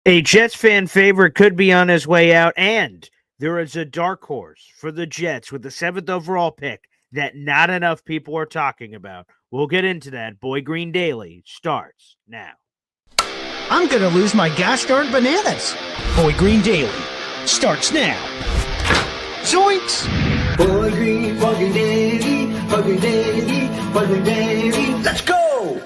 A Jets fan favorite could be on his way out, and there is a dark horse for the Jets with the 7th overall pick that not enough people are talking about. We'll get into that. Boy Green Daily starts now. I'm going to lose my gosh-darn bananas. Boy Green Daily starts now. Zoinks! Boy Green Daily, Boy Green Daily, Boy Green Daily. Let's go!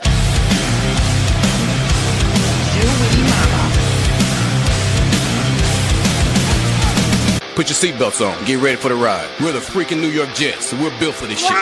Put your seatbelts on. Get ready for the ride. We're the freaking New York Jets, and we're built for this shit.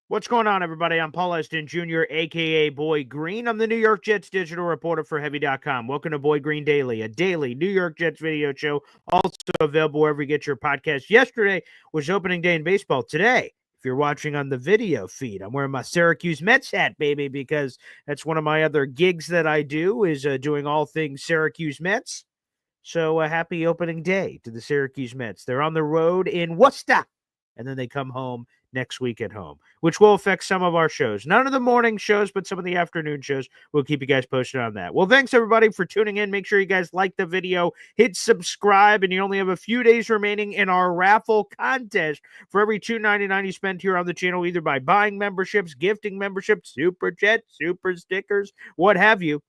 What's going on, everybody? I'm Paul Eston Jr., a.k.a. Boy Green. I'm the New York Jets digital reporter for Heavy.com. Welcome to Boy Green Daily, a daily New York Jets video show, also available wherever you get your podcast. Yesterday was opening day in baseball. Today, if you're watching on the video feed, I'm wearing my Syracuse Mets hat, baby, because that's one of my other gigs that I do, is doing all things Syracuse Mets. So happy opening day to the Syracuse Mets. They're on the road in Worcester, and then they come home next week at home, which will affect some of our shows. None of the morning shows, but some of the afternoon shows. We'll keep you guys posted on that. Well, thanks, everybody, for tuning in. Make sure you guys like the video, hit subscribe, and you only have a few days remaining in our raffle contest. For every $2.99 you spend here on the channel, either by buying memberships, gifting memberships, super chat, super stickers, what have you,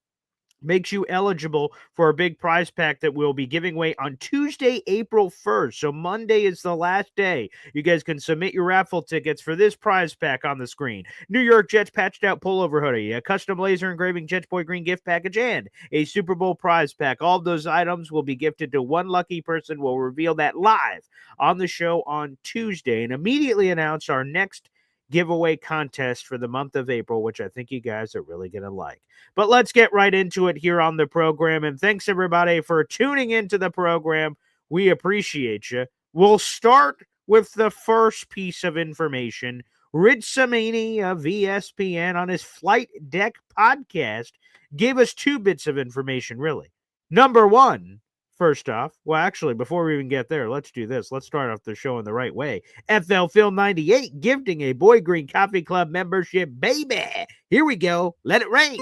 makes you eligible for a big prize pack that we'll be giving away on Tuesday, April 1st. So Monday is the last day. You guys can submit your raffle tickets for this prize pack on the screen. New York Jets patched out pullover hoodie, a custom laser engraving Jets Boy Green gift package, and a Super Bowl prize pack. All of those items will be gifted to one lucky person. We'll reveal that live on the show on Tuesday and immediately announce our next giveaway contest for the month of April, which I think you guys are really going to like. But let's get right into it here on the program. And thanks, everybody, for tuning into the program. We appreciate you. We'll start with the first piece of information. Rich Samini of ESPN on his Flight Deck podcast gave us two bits of information, really. Number one, first off, well, actually, before we even get there, let's do this. Let's start off the show in the right way. FL Phil 98 gifting a Boy Green Coffee Club membership, baby. Here we go. Let it rain.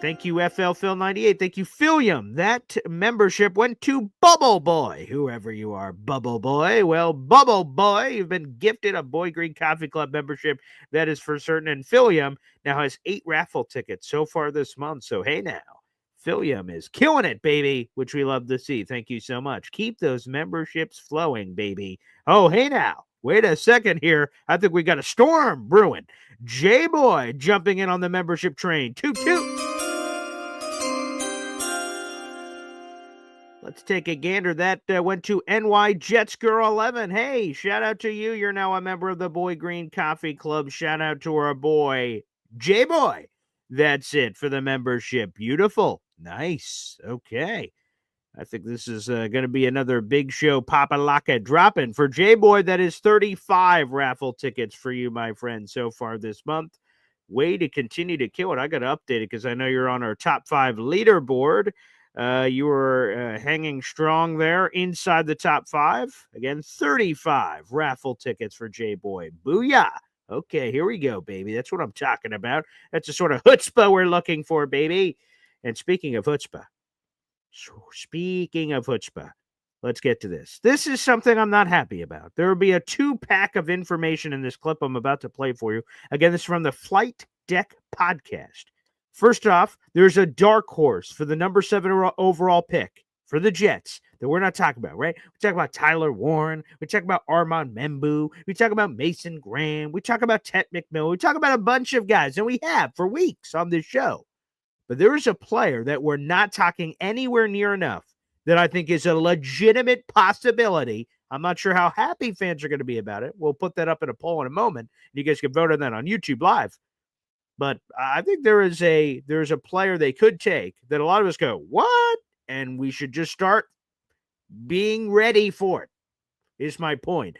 Thank you, FL Phil 98. Thank you, Philium. That membership went to Bubble Boy, whoever you are, Bubble Boy. Well, Bubble Boy, you've been gifted a Boy Green Coffee Club membership. That is for certain. And Philium now has 8 raffle tickets so far this month. So, hey now. Philium is killing it, baby, which we love to see. Thank you so much. Keep those memberships flowing, baby. Oh, hey now. Wait a second here. I think we got a storm brewing. J-Boy jumping in on the membership train. Toot, toot. Let's take a gander. That went to NY Jets Girl 11. Hey, shout out to you. You're now a member of the Boy Green Coffee Club. Shout out to our boy, J-Boy. That's it for the membership. Beautiful. Nice. Okay. I think this is going to be another big show Papa-laka dropping. For J-Boy, that is 35 raffle tickets for you, my friend, so far this month. Way to continue to kill it. I got to update it because I know you're on our top 5 leaderboard. You were hanging strong there inside the top 5. Again, 35 raffle tickets for J-Boy. Booyah. Okay, here we go, baby. That's what I'm talking about. That's the sort of chutzpah we're looking for, baby. And speaking of chutzpah, let's get to this. This is something I'm not happy about. There will be a 2-pack of information in this clip I'm about to play for you. Again, this is from the Flight Deck podcast. First off, there's a dark horse for the number 7 overall pick for the Jets that we're not talking about, right? We talk about Tyler Warren. We talk about Armand Membu. We talk about Mason Graham. We talk about Ted McMillan. We talk about a bunch of guys, and we have for weeks on this show. But there is a player that we're not talking anywhere near enough that I think is a legitimate possibility. I'm not sure how happy fans are going to be about it. We'll put that up in a poll in a moment. You guys can vote on that on YouTube Live. But I think there's a player they could take that a lot of us go, what? And we should just start being ready for it, is my point.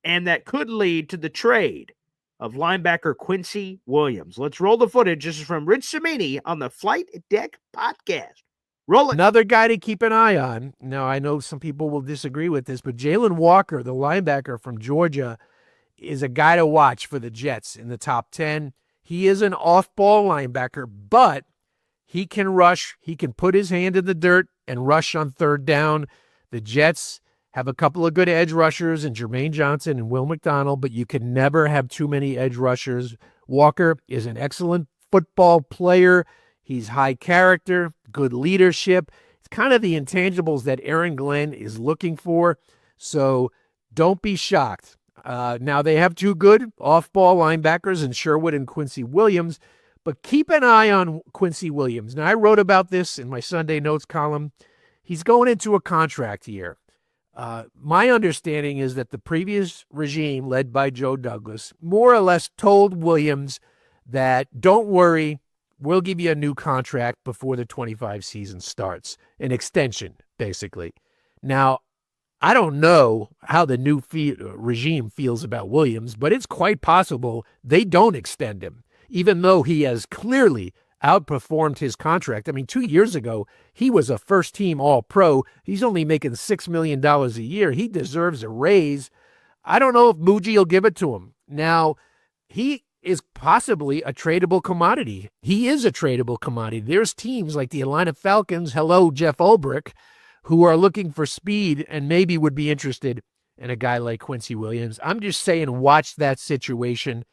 And that could lead to the trade of linebacker Quincy Williams. Let's roll the footage. This is from Rich Samini on the Flight Deck podcast Roll it. Another guy to keep an eye on. Now, I know some people will disagree with this, but Jaylen Walker, the linebacker from Georgia, is a guy to watch for the Jets in the top 10. He is an off-ball linebacker, but he can rush. He can put his hand in the dirt and rush on third down. The Jets have a couple of good edge rushers in Jermaine Johnson and Will McDonald, but you can never have too many edge rushers. Walker is an excellent football player. He's high character, good leadership. It's kind of the intangibles that Aaron Glenn is looking for. So don't be shocked. Now, they have two good off-ball linebackers in Sherwood and Quincy Williams, but keep an eye on Quincy Williams. Now, I wrote about this in my Sunday Notes column. He's going into a contract year. My understanding is that the previous regime, led by Joe Douglas, more or less told Williams that, don't worry, we'll give you a new contract before the 25 season starts. An extension, basically. Now, I don't know how the new regime feels about Williams, but it's quite possible they don't extend him, even though he has clearly outperformed his contract. I mean, 2 years ago, he was a first-team All-Pro. He's only making $6 million a year. He deserves a raise. I don't know if Muji will give it to him. Now, he is possibly a tradable commodity. He is a tradable commodity. There's teams like the Atlanta Falcons, hello, Jeff Ulbrich, who are looking for speed and maybe would be interested in a guy like Quincy Williams. I'm just saying, watch that situation.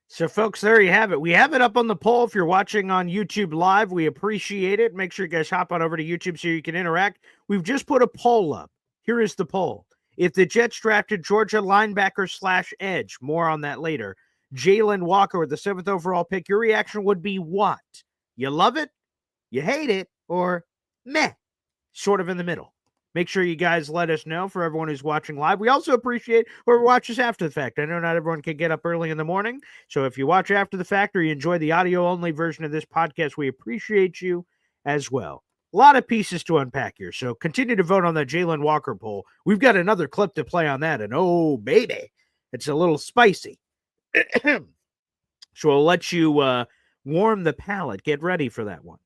So, folks, there you have it. We have it up on the poll. If you're watching on YouTube Live, we appreciate it. Make sure you guys hop on over to YouTube so you can interact. We've just put a poll up. Here is the poll. If the Jets drafted Georgia linebacker / edge, more on that later, Jaylen Walker with the 7th overall pick, your reaction would be what? You love it? You hate it? Or meh? Sort of in the middle. Make sure you guys let us know for everyone who's watching live. We also appreciate whoever watches after the fact. I know not everyone can get up early in the morning, so if you watch after the fact or you enjoy the audio-only version of this podcast, we appreciate you as well. A lot of pieces to unpack here, so continue to vote on that Jaylen Walker poll. We've got another clip to play on that, and oh, baby, it's a little spicy. So we'll let you warm the palate. Get ready for that one.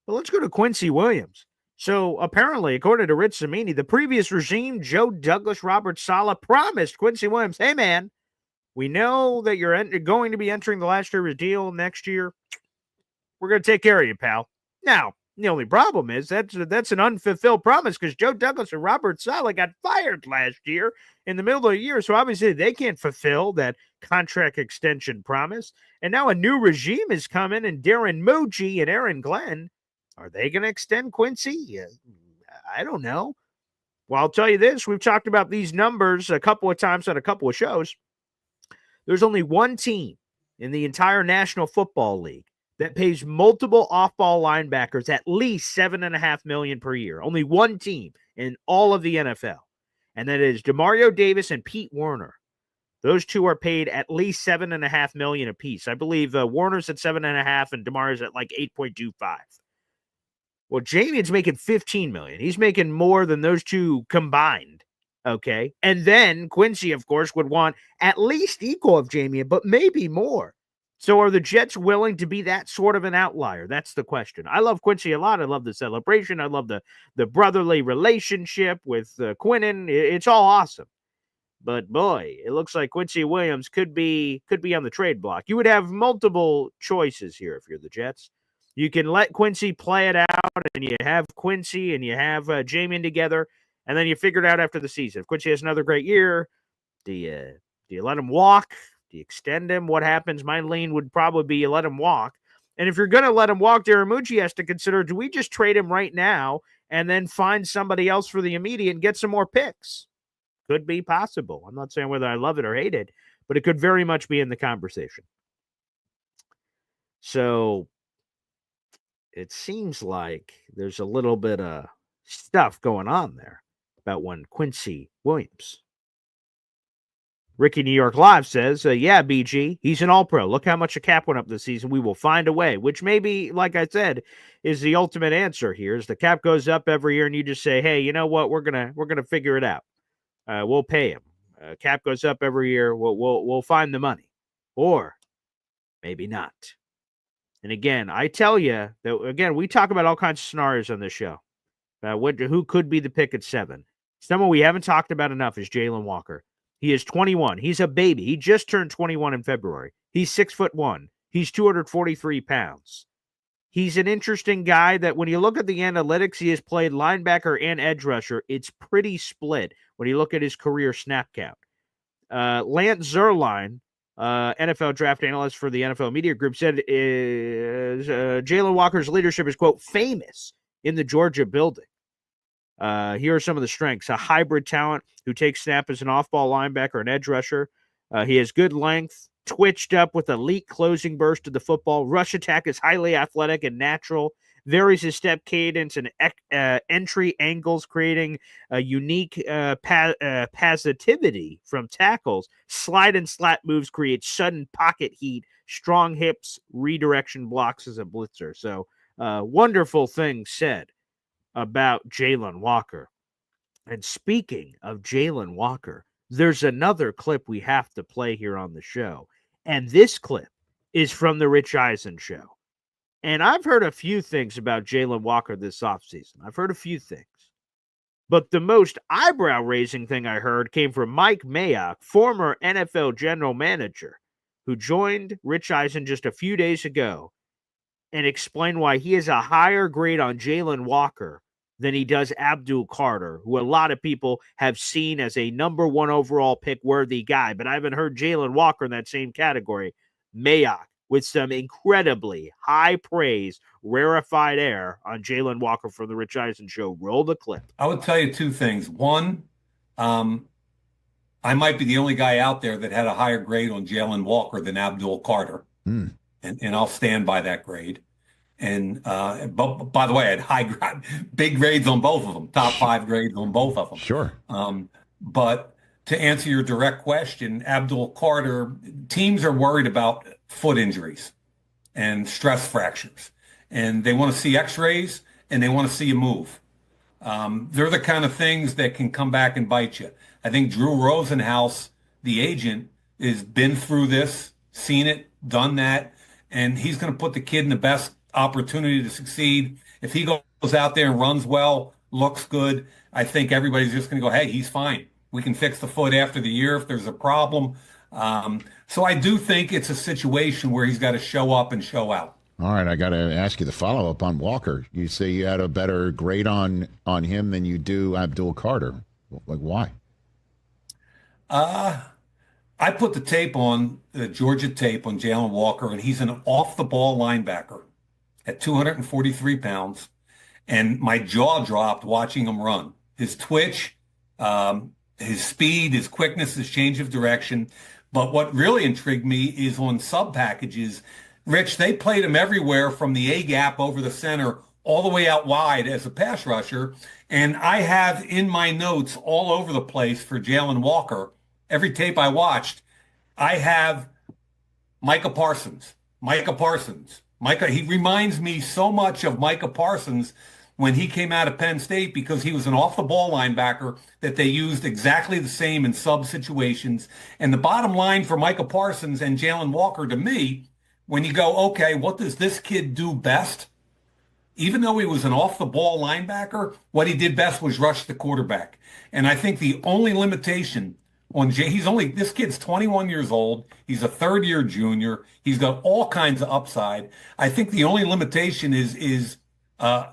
But let's go to Quincy Williams. So apparently, according to Rich Zamini, the previous regime, Joe Douglas, Robert Saleh, promised Quincy Williams, hey, man, we know that you're going to be entering the last year of a deal next year. We're going to take care of you, pal. Now, the only problem is that's an unfulfilled promise because Joe Douglas and Robert Saleh got fired last year in the middle of the year. So obviously they can't fulfill that contract extension promise. And now a new regime is coming, and Darren Muji and Aaron Glenn, are they going to extend Quincy? I don't know. Well, I'll tell you this. We've talked about these numbers a couple of times on a couple of shows. There's only one team in the entire National Football League that pays multiple off-ball linebackers at least $7.5 million per year. Only one team in all of the NFL. And that is Demario Davis and Pete Werner. Those two are paid at least $7.5 million apiece. I believe Warner's at $7.5 and Demario's at like 8.25. Well, Jamian's making $15 million. He's making more than those two combined. Okay. And then Quincy, of course, would want at least equal of Jamian, but maybe more. So are the Jets willing to be that sort of an outlier? That's the question. I love Quincy a lot. I love the celebration. I love the brotherly relationship with Quinnen. It's all awesome. But boy, it looks like Quincy Williams could be on the trade block. You would have multiple choices here if you're the Jets. You can let Quincy play it out, and you have Quincy and you have Jamian together, and then you figure it out after the season. If Quincy has another great year, do you let him walk? Do you extend him? What happens? My lean would probably be you let him walk. And if you're going to let him walk, Darren Muji has to consider, do we just trade him right now and then find somebody else for the immediate and get some more picks? Could be possible. I'm not saying whether I love it or hate it, but it could very much be in the conversation. So it seems like there's a little bit of stuff going on there about one Quincy Williams. Ricky New York Live says, yeah, BG, he's an all-pro. Look how much the cap went up this season. We will find a way, which maybe, like I said, is the ultimate answer here. Is the cap goes up every year and you just say, hey, you know what? We're gonna figure it out. We'll pay him. Cap goes up every year. We'll find the money, or maybe not. And again, I tell you that, again, we talk about all kinds of scenarios on this show. Who could be the pick at 7? Someone we haven't talked about enough is Jaylen Walker. He is 21. He's a baby. He just turned 21 in February. He's 6'1". He's 243 pounds. He's an interesting guy that when you look at the analytics, he has played linebacker and edge rusher. It's pretty split when you look at his career snap count. Lance Zierlein, NFL draft analyst for the NFL Media Group, said Jaylen Walker's leadership is, quote, famous in the Georgia building. Here are some of the strengths. A hybrid talent who takes snap as an off-ball linebacker and edge rusher. He has good length, twitched up with elite closing burst of the football. Rush attack is highly athletic and natural. Varies his step cadence and entry angles, creating a unique positivity from tackles. Slide and slat moves create sudden pocket heat. Strong hips, redirection blocks as a blitzer. So wonderful things said about Jaylen Walker. And speaking of Jaylen Walker, there's another clip we have to play here on the show. And this clip is from the Rich Eisen show. And I've heard a few things about Jaylen Walker this offseason. I've heard a few things. But the most eyebrow-raising thing I heard came from Mike Mayock, former NFL general manager, who joined Rich Eisen just a few days ago and explained why he has a higher grade on Jaylen Walker than he does Abdul Carter, who a lot of people have seen as a number 1 overall pick worthy guy. But I haven't heard Jaylen Walker in that same category. Mayock, with some incredibly high praise, rarefied air on Jaylen Walker from the Rich Eisen show. Roll the clip. I would tell you 2 things. One, I might be the only guy out there that had a higher grade on Jaylen Walker than Abdul Carter. And I'll stand by that grade. And but by the way, I had big grades on both of them, top 5 grades on both of them. Sure. But to answer your direct question, Abdul Carter, teams are worried about foot injuries and stress fractures, and they want to see x-rays and they want to see you move. They're the kind of things that can come back and bite you. I think Drew Rosenhaus, the agent, has been through this, seen it, done that, and he's going to put the kid in the best opportunity to succeed. If he goes out there and runs well, looks good, I think everybody's just going to go, hey, he's fine. We can fix the foot after the year if there's a problem. So I do think it's a situation where he's got to show up and show out. All right, I got to ask you the follow-up on Walker. You say you had a better grade on him than you do Abdul Carter. Like, why? I put the tape on, the Georgia tape on Jaylen Walker, and he's an off-the-ball linebacker at 243 pounds, and my jaw dropped watching him run. His twitch, his speed, his quickness, his change of direction. But what really intrigued me is on sub packages. Rich, they played him everywhere from the A-gap over the center all the way out wide as a pass rusher. And I have in my notes all over the place for Jaylen Walker, every tape I watched, I have Micah Parsons. He reminds me so much of Micah Parsons when he came out of Penn State, because he was an off-the-ball linebacker that they used exactly the same in sub situations. And the bottom line for Micah Parsons and Jaylen Walker, to me, when you go, okay, what does this kid do best? Even though he was an off-the-ball linebacker, what he did best was rush the quarterback. And I think the only limitation on this kid's 21 years old. He's a third-year junior. He's got all kinds of upside. I think the only limitation is a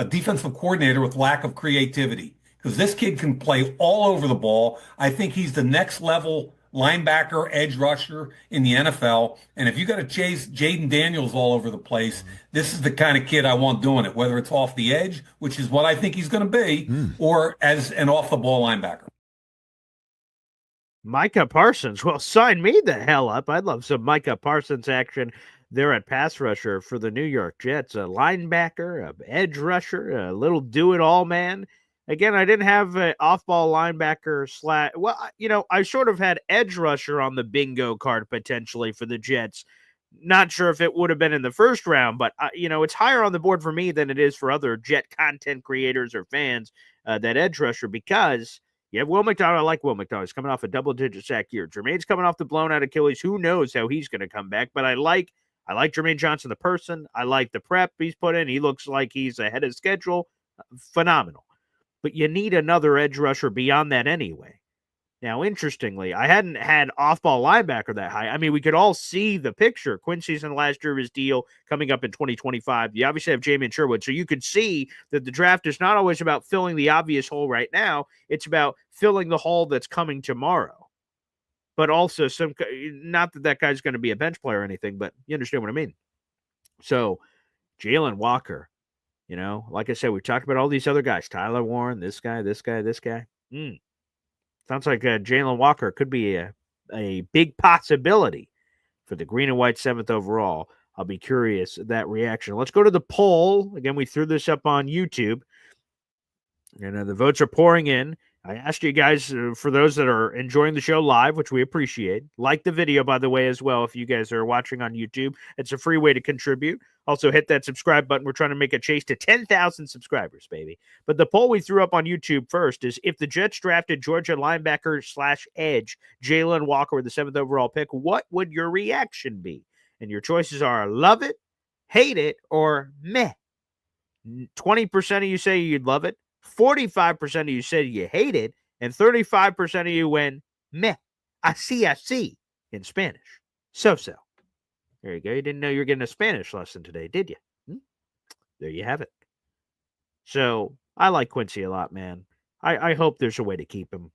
defensive coordinator with lack of creativity, because this kid can play all over the ball. I think he's the next level linebacker, edge rusher in the NFL. And if you got to chase Jaden Daniels all over the place, this is the kind of kid I want doing it, whether it's off the edge, which is what I think he's going to be, or as an off-the-ball linebacker. Micah Parsons. Well, sign me the hell up. I'd love some Micah Parsons action there at pass rusher for the New York Jets. A linebacker, a edge rusher, a little do-it-all man. Again, I didn't have an off-ball linebacker / well, I sort of had edge rusher on the bingo card potentially for the Jets. Not sure if it would have been in the first round, but, it's higher on the board for me than it is for other Jet content creators or fans, that edge rusher, because you have Will McDonald. I like Will McDonald. He's coming off a double-digit sack year. Jermaine's coming off the blown-out Achilles. Who knows how he's going to come back, but I like I like Jermaine Johnson, the person. I like the prep he's put in. He looks like he's ahead of schedule. Phenomenal. But you need another edge rusher beyond that anyway. Now, interestingly, I hadn't had off-ball linebacker that high. I mean, we could all see the picture. Quincy's in the last year of his deal coming up in 2025. You obviously have Jamin Sherwood, so you could see that the draft is not always about filling the obvious hole right now. It's about filling the hole that's coming tomorrow. But also, not that guy's going to be a bench player or anything, but you understand what I mean. So, Jaylen Walker, like I said, we've talked about all these other guys. Tyler Warren, this guy. Sounds like Jaylen Walker could be a big possibility for the green and white 7th overall. I'll be curious that reaction. Let's go to the poll. Again, we threw this up on YouTube, and the votes are pouring in. I asked you guys, for those that are enjoying the show live, which we appreciate, like the video, by the way, as well. If you guys are watching on YouTube, it's a free way to contribute. Also, hit that subscribe button. We're trying to make a chase to 10,000 subscribers, baby. But the poll we threw up on YouTube first is, if the Jets drafted Georgia linebacker/edge Jaylen Walker with the 7th overall pick, what would your reaction be? And your choices are love it, hate it, or meh. 20% of you say you'd love it. 45% of you said you hate it, and 35% of you went, meh, I see, in Spanish. So. There you go. You didn't know you were getting a Spanish lesson today, did you? There you have it. So, I like Quincy a lot, man. I hope there's a way to keep him.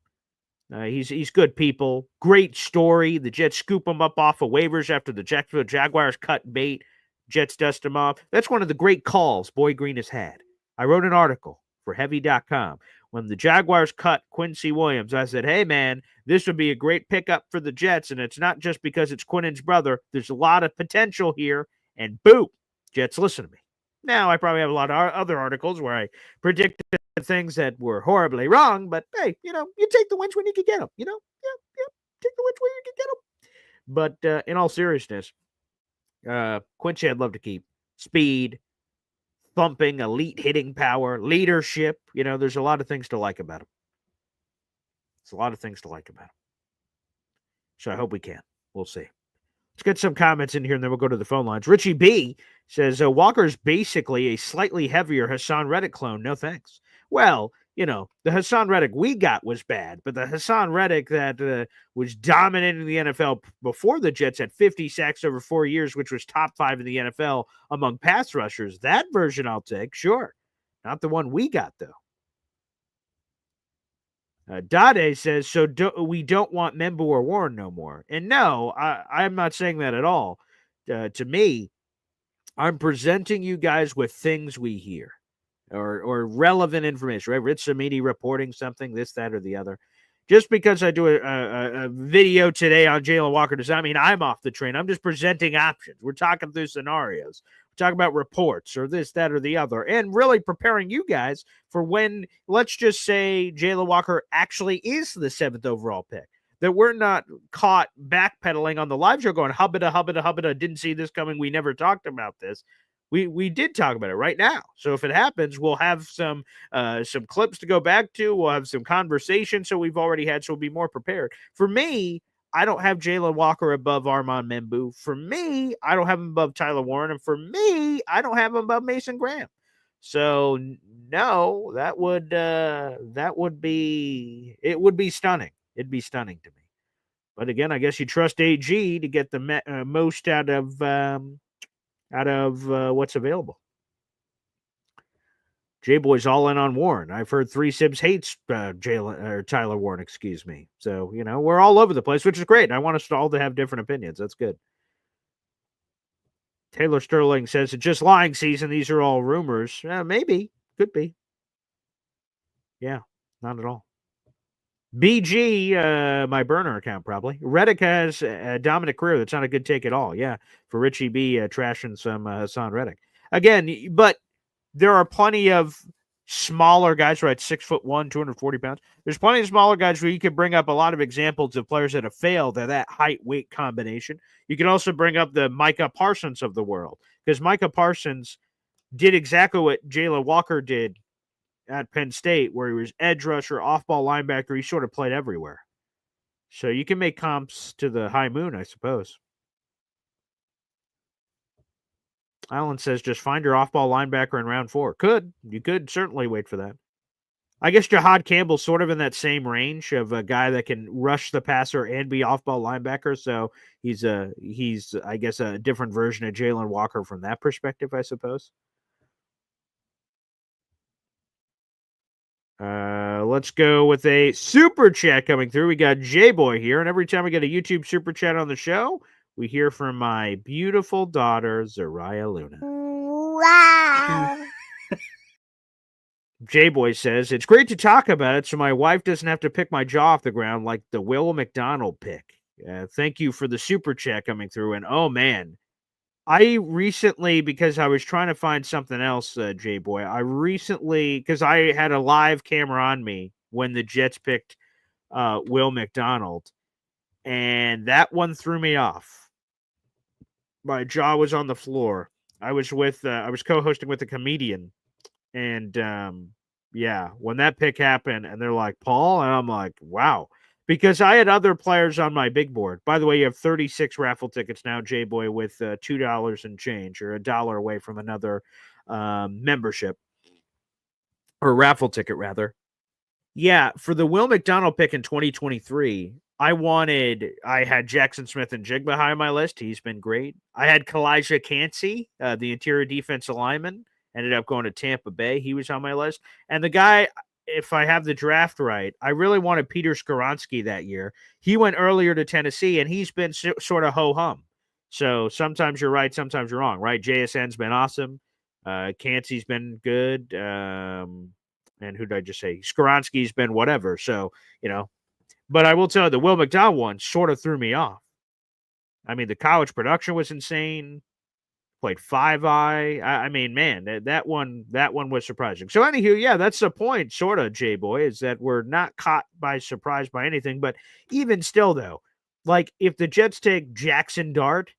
He's good people. Great story. The Jets scoop him up off of waivers after the Jacksonville Jaguars cut bait. Jets dust him off. That's one of the great calls Boy Green has had. I wrote an article for Heavy.com. When the Jaguars cut Quincy Williams, I said, hey, man, this would be a great pickup for the Jets, and it's not just because it's Quinnen's brother. There's a lot of potential here, and boom, Jets listen to me. Now, I probably have a lot of other articles where I predicted things that were horribly wrong, but, hey, you take the wins when you can get them, Yeah, take the wins when you can get them. But in all seriousness, Quincy I'd love to keep. Speed, thumping, elite hitting power, leadership. There's a lot of things to like about him. So I hope we can. We'll see. Let's get some comments in here, and then we'll go to the phone lines. Richie B says, Walker's basically a slightly heavier Hassan Reddick clone. No thanks. Well, the Hassan Reddick we got was bad, but the Hassan Reddick that was dominating the NFL before the Jets had 50 sacks over 4 years, which was top 5 in the NFL among pass rushers, that version I'll take, sure. Not the one we got, though. Dade says, we don't want Membu or Warren no more. And no, I'm not saying that at all. To me, I'm presenting you guys with things we hear or relevant information, right? Rich Samiti reporting something, this, that, or the other. Just because I do a video today on Jaylen Walker does not mean I'm off the train. I'm just presenting options. We're talking through scenarios. We're talking about reports or this, that, or the other, and really preparing you guys for when, let's just say, Jaylen Walker actually is the 7th overall pick. That we're not caught backpedaling on the live show going, hubbada, didn't see this coming. We never talked about this. We did talk about it right now. So if it happens, we'll have some clips to go back to. We'll have some conversation. So we've already had, so we'll be more prepared. For me, I don't have Jaylen Walker above Armand Membu. For me, I don't have him above Tyler Warren. And for me, I don't have him above Mason Graham. So no, it would be stunning. It'd be stunning to me. But again, I guess you trust AG to get the most out of what's available. J-Boy's all in on Warren. I've heard 3 Sibs hates Tyler Warren, excuse me. So, we're all over the place, which is great. I want us all to have different opinions. That's good. Taylor Sterling says, it's just lying season. These are all rumors. Maybe. Could be. Yeah, not at all. BG, my burner account probably. Reddick has a dominant career. That's not a good take at all. Yeah, for Richie B trashing some Hassan Reddick. Again, but there are plenty of smaller guys, right? 6'1", 240 pounds. There's plenty of smaller guys where you could bring up a lot of examples of players that have failed at that height-weight combination. You can also bring up the Micah Parsons of the world, because Micah Parsons did exactly what Jaylen Walker did at Penn State, where he was edge rusher, off-ball linebacker. He sort of played everywhere. So you can make comps to the high moon, I suppose. Island says just find your off-ball linebacker in round 4. You could certainly wait for that. I guess Jahad Campbell's sort of in that same range of a guy that can rush the passer and be off-ball linebacker. So he's I guess a different version of Jaylen Walker from that perspective, I suppose. Let's go with a super chat coming through. We got J-Boy here, and every time we get a YouTube super chat on the show, we hear from my beautiful daughter, Zariah Luna. Wow. J-Boy says, it's great to talk about it so my wife doesn't have to pick my jaw off the ground like the Will McDonald pick. Thank you for the super chat coming through. And, oh, man, I recently, because I was trying to find something else, J-Boy, because I had a live camera on me when the Jets picked Will McDonald, and that one threw me off. My jaw was on the floor. I was co-hosting with a comedian. And, when that pick happened and they're like, Paul, and I'm like, wow, because I had other players on my big board. By the way, you have 36 raffle tickets now, J-Boy, with $2 and change, or $1 away from another membership, or raffle ticket rather. Yeah, for the Will McDonald pick in 2023, I had Jackson Smith and Jigba high on my list. He's been great. I had Kalijah Cansey, the interior defensive lineman. Ended up going to Tampa Bay. He was on my list. And the guy, if I have the draft right, I really wanted Peter Skoronski that year. He went earlier to Tennessee, and he's been sort of ho-hum. So sometimes you're right, sometimes you're wrong, right? JSN's been awesome. Cansey's been good. And who did I just say? Skoronski's been whatever. So, But I will tell you, the Will McDonald one sort of threw me off. I mean, the college production was insane. Played 5-eye. I mean, man, that one was surprising. So, anywho, yeah, that's the point, sort of, J-Boy, is that we're not caught by surprise by anything. But even still, though, like if the Jets take Jackson Dart,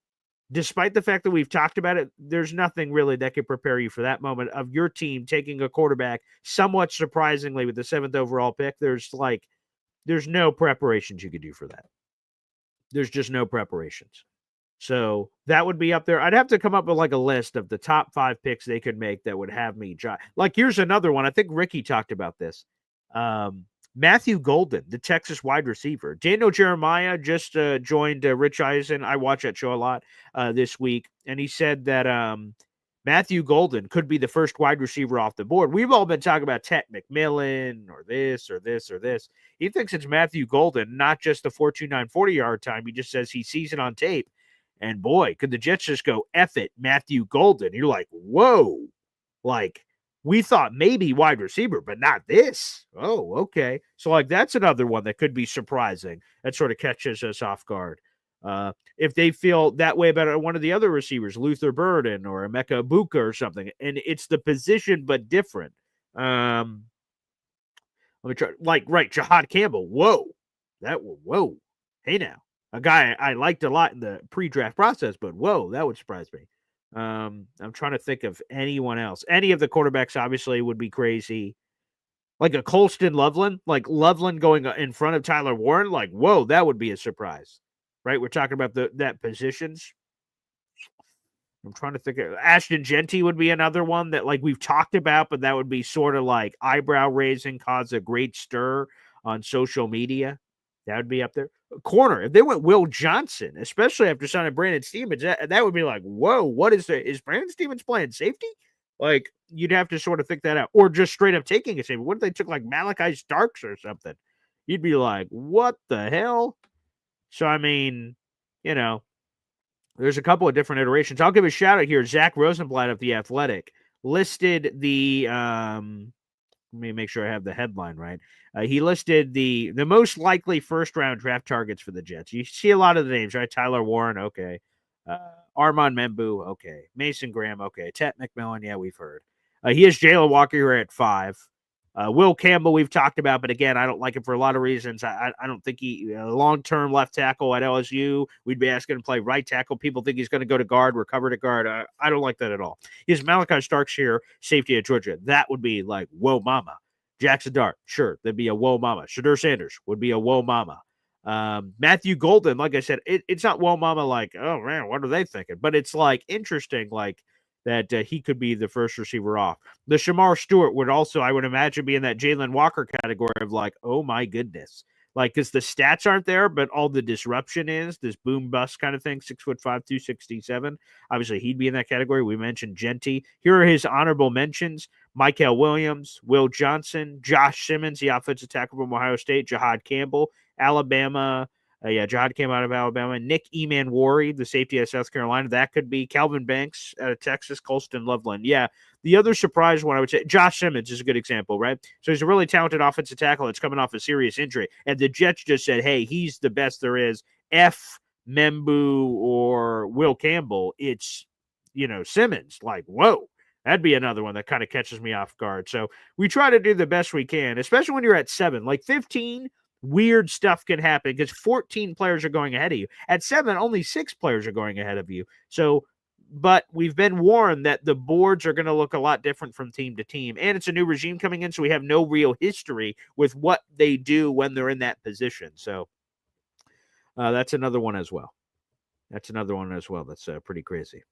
despite the fact that we've talked about it, there's nothing really that could prepare you for that moment of your team taking a quarterback somewhat surprisingly with the 7th overall pick. There's no preparations you could do for that. There's just no preparations. So that would be up there. I'd have to come up with like a list of the top 5 picks they could make that would have me like, here's another one. I think Ricky talked about this. Matthew Golden, the Texas wide receiver. Daniel Jeremiah just joined Rich Eisen. I watch that show a lot this week. And he said that Matthew Golden could be the first wide receiver off the board. We've all been talking about Ted McMillan or this or this or this. He thinks it's Matthew Golden, not just the 4.29 40-yard time. He just says he sees it on tape. And boy, could the Jets just go, F it, Matthew Golden. You're like, whoa. Like, we thought maybe wide receiver, but not this. Oh, okay. So, like, that's another one that could be surprising. That sort of catches us off guard. If they feel that way about one of the other receivers, Luther Burden or Emeka Ibuka or something, and it's the position but different. Let me try. Like, right, Jahad Campbell. Whoa. Whoa. Hey, now. A guy I liked a lot in the pre-draft process, but whoa, that would surprise me. I'm trying to think of anyone else. Any of the quarterbacks obviously would be crazy. Like a Colston Loveland, like Loveland going in front of Tyler Warren, like, whoa, that would be a surprise. Right? We're talking about that positions. I'm trying to think of Ashton Genty would be another one that like we've talked about, but that would be sort of like eyebrow raising, cause a great stir on social media. That would be up there. Corner, if they went Will Johnson, especially after signing Brandon Stevens, that would be like, whoa, what is Brandon Stevens playing safety? Like, you'd have to sort of think that out. Or just straight up taking a safety. What if they took like Malachi Starks or something? You'd be like, what the hell? So, I mean, there's a couple of different iterations. I'll give a shout out here. Zach Rosenblatt of The Athletic listed the let me make sure I have the headline right. He listed the most likely first-round draft targets for the Jets. You see a lot of the names, right? Tyler Warren, okay. Armand Membu, okay. Mason Graham, okay. Ted McMillan, yeah, we've heard. He has Jaylen Walker here at 5. Will Campbell, we've talked about, but again, I don't like him for a lot of reasons. I don't think he long-term left tackle at LSU. We'd be asking him to play right tackle. People think he's going to go to guard, recover to guard. I don't like that at all. He has Malachi Starks here, safety at Georgia. That would be like, whoa, mama. Jackson Dart, sure, that'd be a whoa mama. Shadur Sanders would be a whoa mama. Matthew Golden, like I said, it's not whoa mama like, oh man, what are they thinking? But it's like interesting, like that he could be the first receiver off. The Shamar Stewart would also, I would imagine, be in that Jaylen Walker category of like, oh my goodness. Like, because the stats aren't there, but all the disruption is this boom bust kind of thing. 6'5", 267. Obviously, he'd be in that category. We mentioned Genty. Here are his honorable mentions: Michael Williams, Will Johnson, Josh Simmons, the offensive tackle from Ohio State, Jahad Campbell, Alabama. Jahad came out of Alabama. Nick Emanwari, the safety of South Carolina. That could be Calvin Banks out of Texas, Colston Loveland. Yeah. The other surprise one, I would say, Josh Simmons is a good example, right? So he's a really talented offensive tackle that's coming off a serious injury. And the Jets just said, hey, he's the best there is. F. Membu or Will Campbell. It's, Simmons. Like, whoa. That'd be another one that kind of catches me off guard. So we try to do the best we can, especially when you're at 7. Like 15, weird stuff can happen because 14 players are going ahead of you. At 7, only 6 players are going ahead of you. So, but we've been warned that the boards are going to look a lot different from team to team. And it's a new regime coming in, so we have no real history with what they do when they're in that position. So that's another one as well. That's pretty crazy.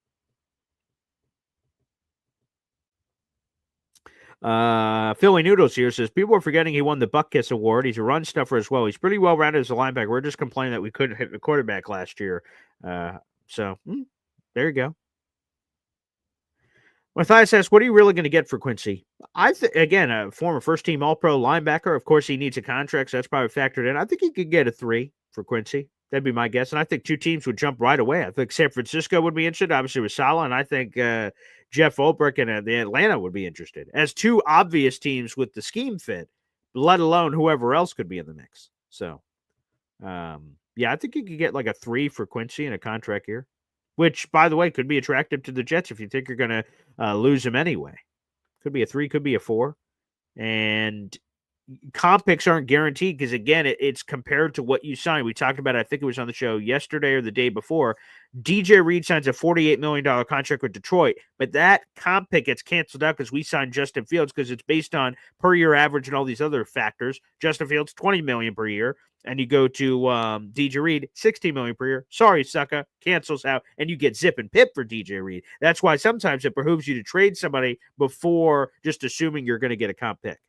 Philly Noodles here says, people are forgetting he won the Buck Kiss Award. He's a run stuffer as well. He's pretty well rounded as a linebacker. We're just complaining that we couldn't hit the quarterback last year. So there you go. Matthias asks, what are you really going to get for Quincy? Again, a former first-team All-Pro linebacker. Of course, he needs a contract, so that's probably factored in. I think he could get a 3 for Quincy. That'd be my guess. And I think 2 teams would jump right away. I think San Francisco would be interested, obviously with Saleh, and I think Jeff Ulbrich and the Atlanta would be interested as 2 obvious teams with the scheme fit, let alone whoever else could be in the mix. So, I think you could get like a 3 for Quincy in a contract year, which, by the way, could be attractive to the Jets if you think you're going to lose him anyway. Could be a 3, could be a 4. And comp picks aren't guaranteed because, again, it's compared to what you signed. We talked about it, I think it was on the show yesterday or the day before. DJ Reed signs a $48 million contract with Detroit, but that comp pick gets canceled out because we signed Justin Fields because it's based on per year average and all these other factors. Justin Fields, $20 million per year. And you go to DJ Reed, $16 million per year. Sorry, sucker, cancels out, and you get zip and pip for DJ Reed. That's why sometimes it behooves you to trade somebody before just assuming you're going to get a comp pick.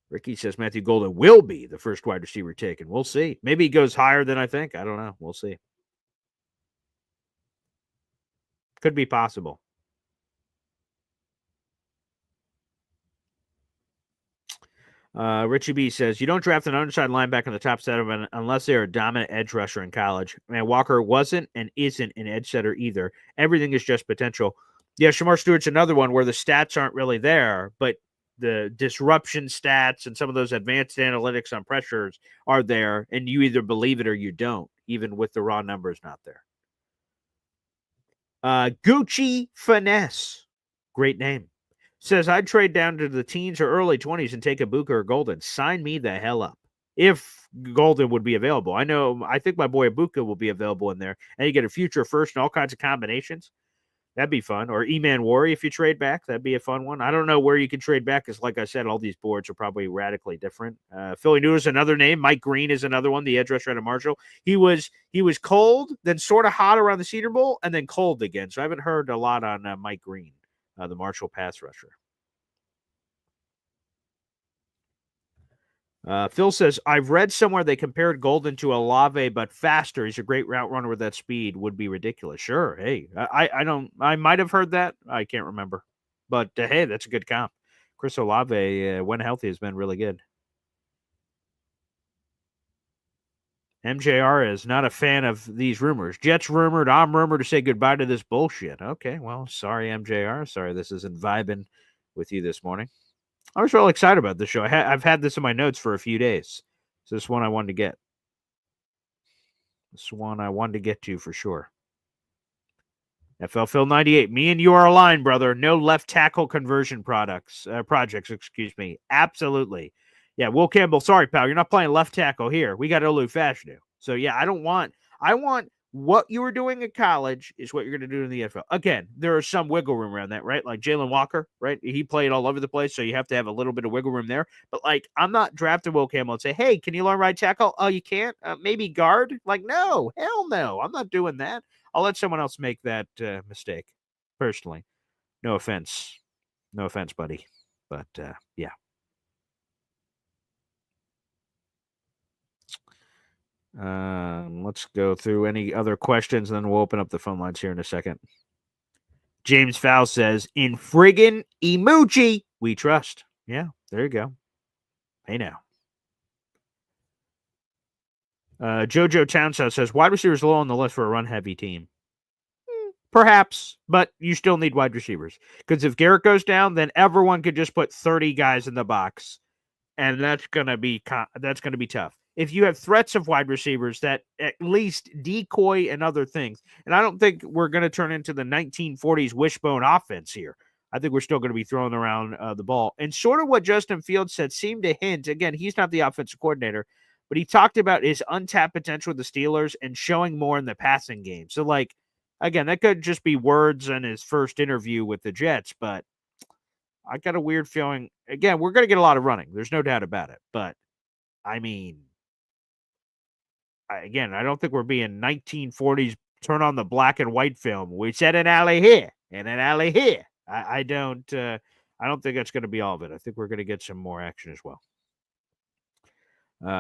Ricky says Matthew Golden will be the first wide receiver taken. We'll see. Maybe he goes higher than I think. I don't know. We'll see. Could be possible. Richie B says, you don't draft an underside linebacker in the top 7 unless they're a dominant edge rusher in college. Man, Walker wasn't and isn't an edge setter either. Everything is just potential. Yeah, Shamar Stewart's another one where the stats aren't really there, but the disruption stats and some of those advanced analytics on pressures are there, and you either believe it or you don't, even with the raw numbers not there. Gucci Finesse, great name, says, I'd trade down to the teens or early 20s and take a Ibuka or Golden. Sign me the hell up. If Golden would be available. I think my boy Ibuka will be available in there, and you get a future first and all kinds of combinations. That'd be fun. Or Emanwari if you trade back. That'd be a fun one. I don't know where you can trade back because, like I said, all these boards are probably radically different. Philly Noodles is another name. Mike Green is another one, the edge rusher out of Marshall. He was cold, then sort of hot around the Cedar Bowl, and then cold again. So I haven't heard a lot on Mike Green, the Marshall pass rusher. Phil says, I've read somewhere they compared Golden to Olave, but faster. He's a great route runner with that speed. Would be ridiculous. Sure. Hey, I might have heard that. I can't remember. But, hey, that's a good comp. Chris Olave, when healthy, has been really good. MJR is not a fan of these rumors. Jets rumored, I'm rumored to say goodbye to this bullshit. Okay, well, sorry, MJR. Sorry this isn't vibing with you this morning. I was really excited about this show. I've had this in my notes for a few days. So this one I wanted to get. This one I wanted to get to for sure. FL Phil 98. Me and you are aligned, brother. No left tackle conversion projects, excuse me. Absolutely. Yeah, Will Campbell. Sorry, pal. You're not playing left tackle here. We got Olu Fashanu. So, yeah, I want what you were doing in college is what you're going to do in the NFL. Again, there is some wiggle room around that, right? Like Jaylen Walker, right? He played all over the place, so you have to have a little bit of wiggle room there. But, like, I'm not drafting Will Campbell and say, hey, can you learn right tackle? Oh, you can't? Maybe guard? Like, no, hell no. I'm not doing that. I'll let someone else make that mistake, personally. No offense. No offense, buddy. But, yeah. Let's go through any other questions, and then we'll open up the phone lines here in a second. James Fowl says, in friggin' emoji, we trust. Yeah, there you go. Hey now. Jojo Townsend says, wide receivers low on the list for a run-heavy team. Perhaps, but you still need wide receivers. Because if Garrett goes down, then everyone could just put 30 guys in the box, and that's gonna be tough. If you have threats of wide receivers that at least decoy and other things, and I don't think we're going to turn into the 1940s wishbone offense here. I think we're still going to be throwing around the ball. And sort of what Justin Fields said seemed to hint, again, he's not the offensive coordinator, but he talked about his untapped potential with the Steelers and showing more in the passing game. So, like, again, that could just be words in his first interview with the Jets, but I got a weird feeling. Again, we're going to get a lot of running. There's no doubt about it. But, I mean, again, I don't think we're being 1940s turn on the black and white film. We set an alley here and an alley here. I don't think that's going to be all of it. I think we're going to get some more action as well.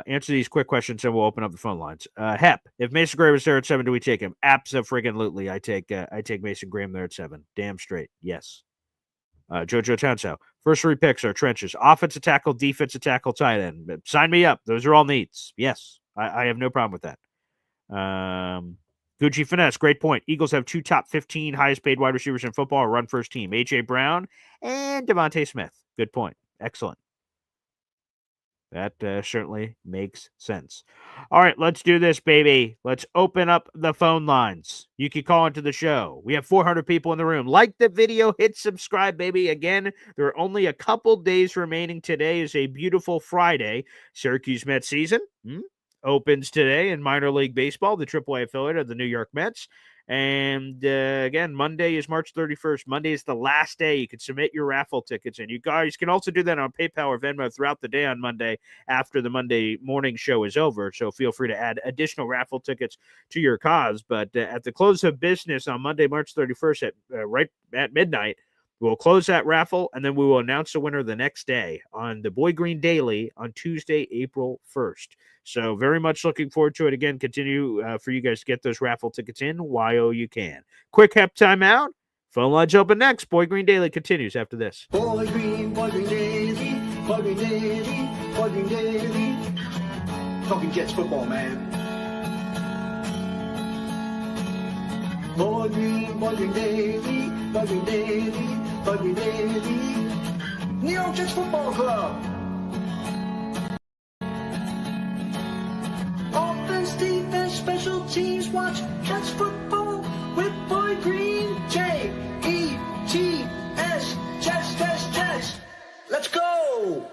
Answer these quick questions and we'll open up the phone lines. Hep, if Mason Graham is there at 7, do we take him? Abso-friggin-lutely. I take Mason Graham there at 7. Damn straight. Yes. Jojo Townsend. First 3 picks are trenches. Offensive tackle, defensive tackle, tight end. Sign me up. Those are all needs. Yes. I have no problem with that. Gucci Finesse, great point. Eagles have 2 top 15 highest paid wide receivers in football, run first team. A.J. Brown and Devontae Smith. Good point. Excellent. That certainly makes sense. All right, let's do this, baby. Let's open up the phone lines. You can call into the show. We have 400 people in the room. Like the video, hit subscribe, baby. Again, there are only a couple days remaining. Today is a beautiful Friday. Syracuse Mets season opens today in minor league baseball, the AAA affiliate of the New York Mets. And again, Monday is March 31st. Monday is the last day you can submit your raffle tickets. And you guys can also do that on PayPal or Venmo throughout the day on Monday after the Monday morning show is over. So feel free to add additional raffle tickets to your cause. But at the close of business on Monday, March 31st at right at midnight, we'll close that raffle, and then we will announce the winner the next day on the Boy Green Daily on Tuesday, April 1st. So very much looking forward to it. Again, continue for you guys to get those raffle tickets in while you can. Quick Hep timeout. Phone lines open next. Boy Green Daily continues after this. Boy Green Daily, Boy Green Daily, Boy Green Daily. Talking Jets football, man. Boy Green Daily, Boy Green Daily, Boy Green Daily. New York Jets Football Club. Offense, defense, special teams, watch Jets football with Boy Green. J-E-T-S, Jets. Let's go.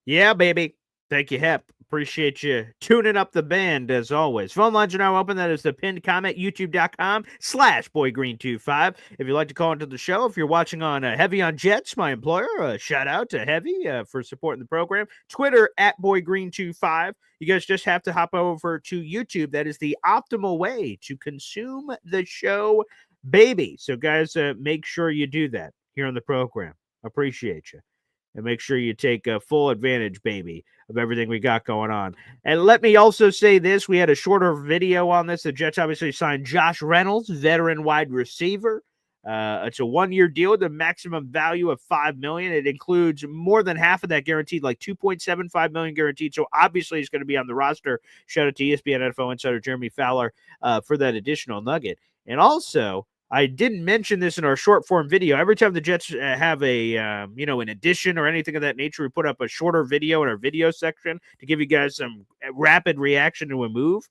Yeah, baby. Thank you, Hep. Appreciate you tuning up the band as always. Phone lines are now open. That is the pinned comment, youtube.com/boygreen25. If you'd like to call into the show, if you're watching on Heavy on Jets, my employer, shout out to Heavy for supporting the program. Twitter @boygreen25. You guys just have to hop over to YouTube. That is the optimal way to consume the show, baby. So guys, make sure you do that here on the program. Appreciate you. And make sure you take full advantage, baby, of everything we got going on. And let me also say this. We had a shorter video on this. The Jets obviously signed Josh Reynolds, veteran wide receiver. It's a 1-year deal with a maximum value of $5 million. It includes more than half of that guaranteed, like $2.75 million guaranteed. So obviously he's going to be on the roster. Shout out to ESPN NFL insider Jeremy Fowler for that additional nugget. And also, I didn't mention this in our short form video. Every time the Jets have a, an addition or anything of that nature, we put up a shorter video in our video section to give you guys some rapid reaction to a move.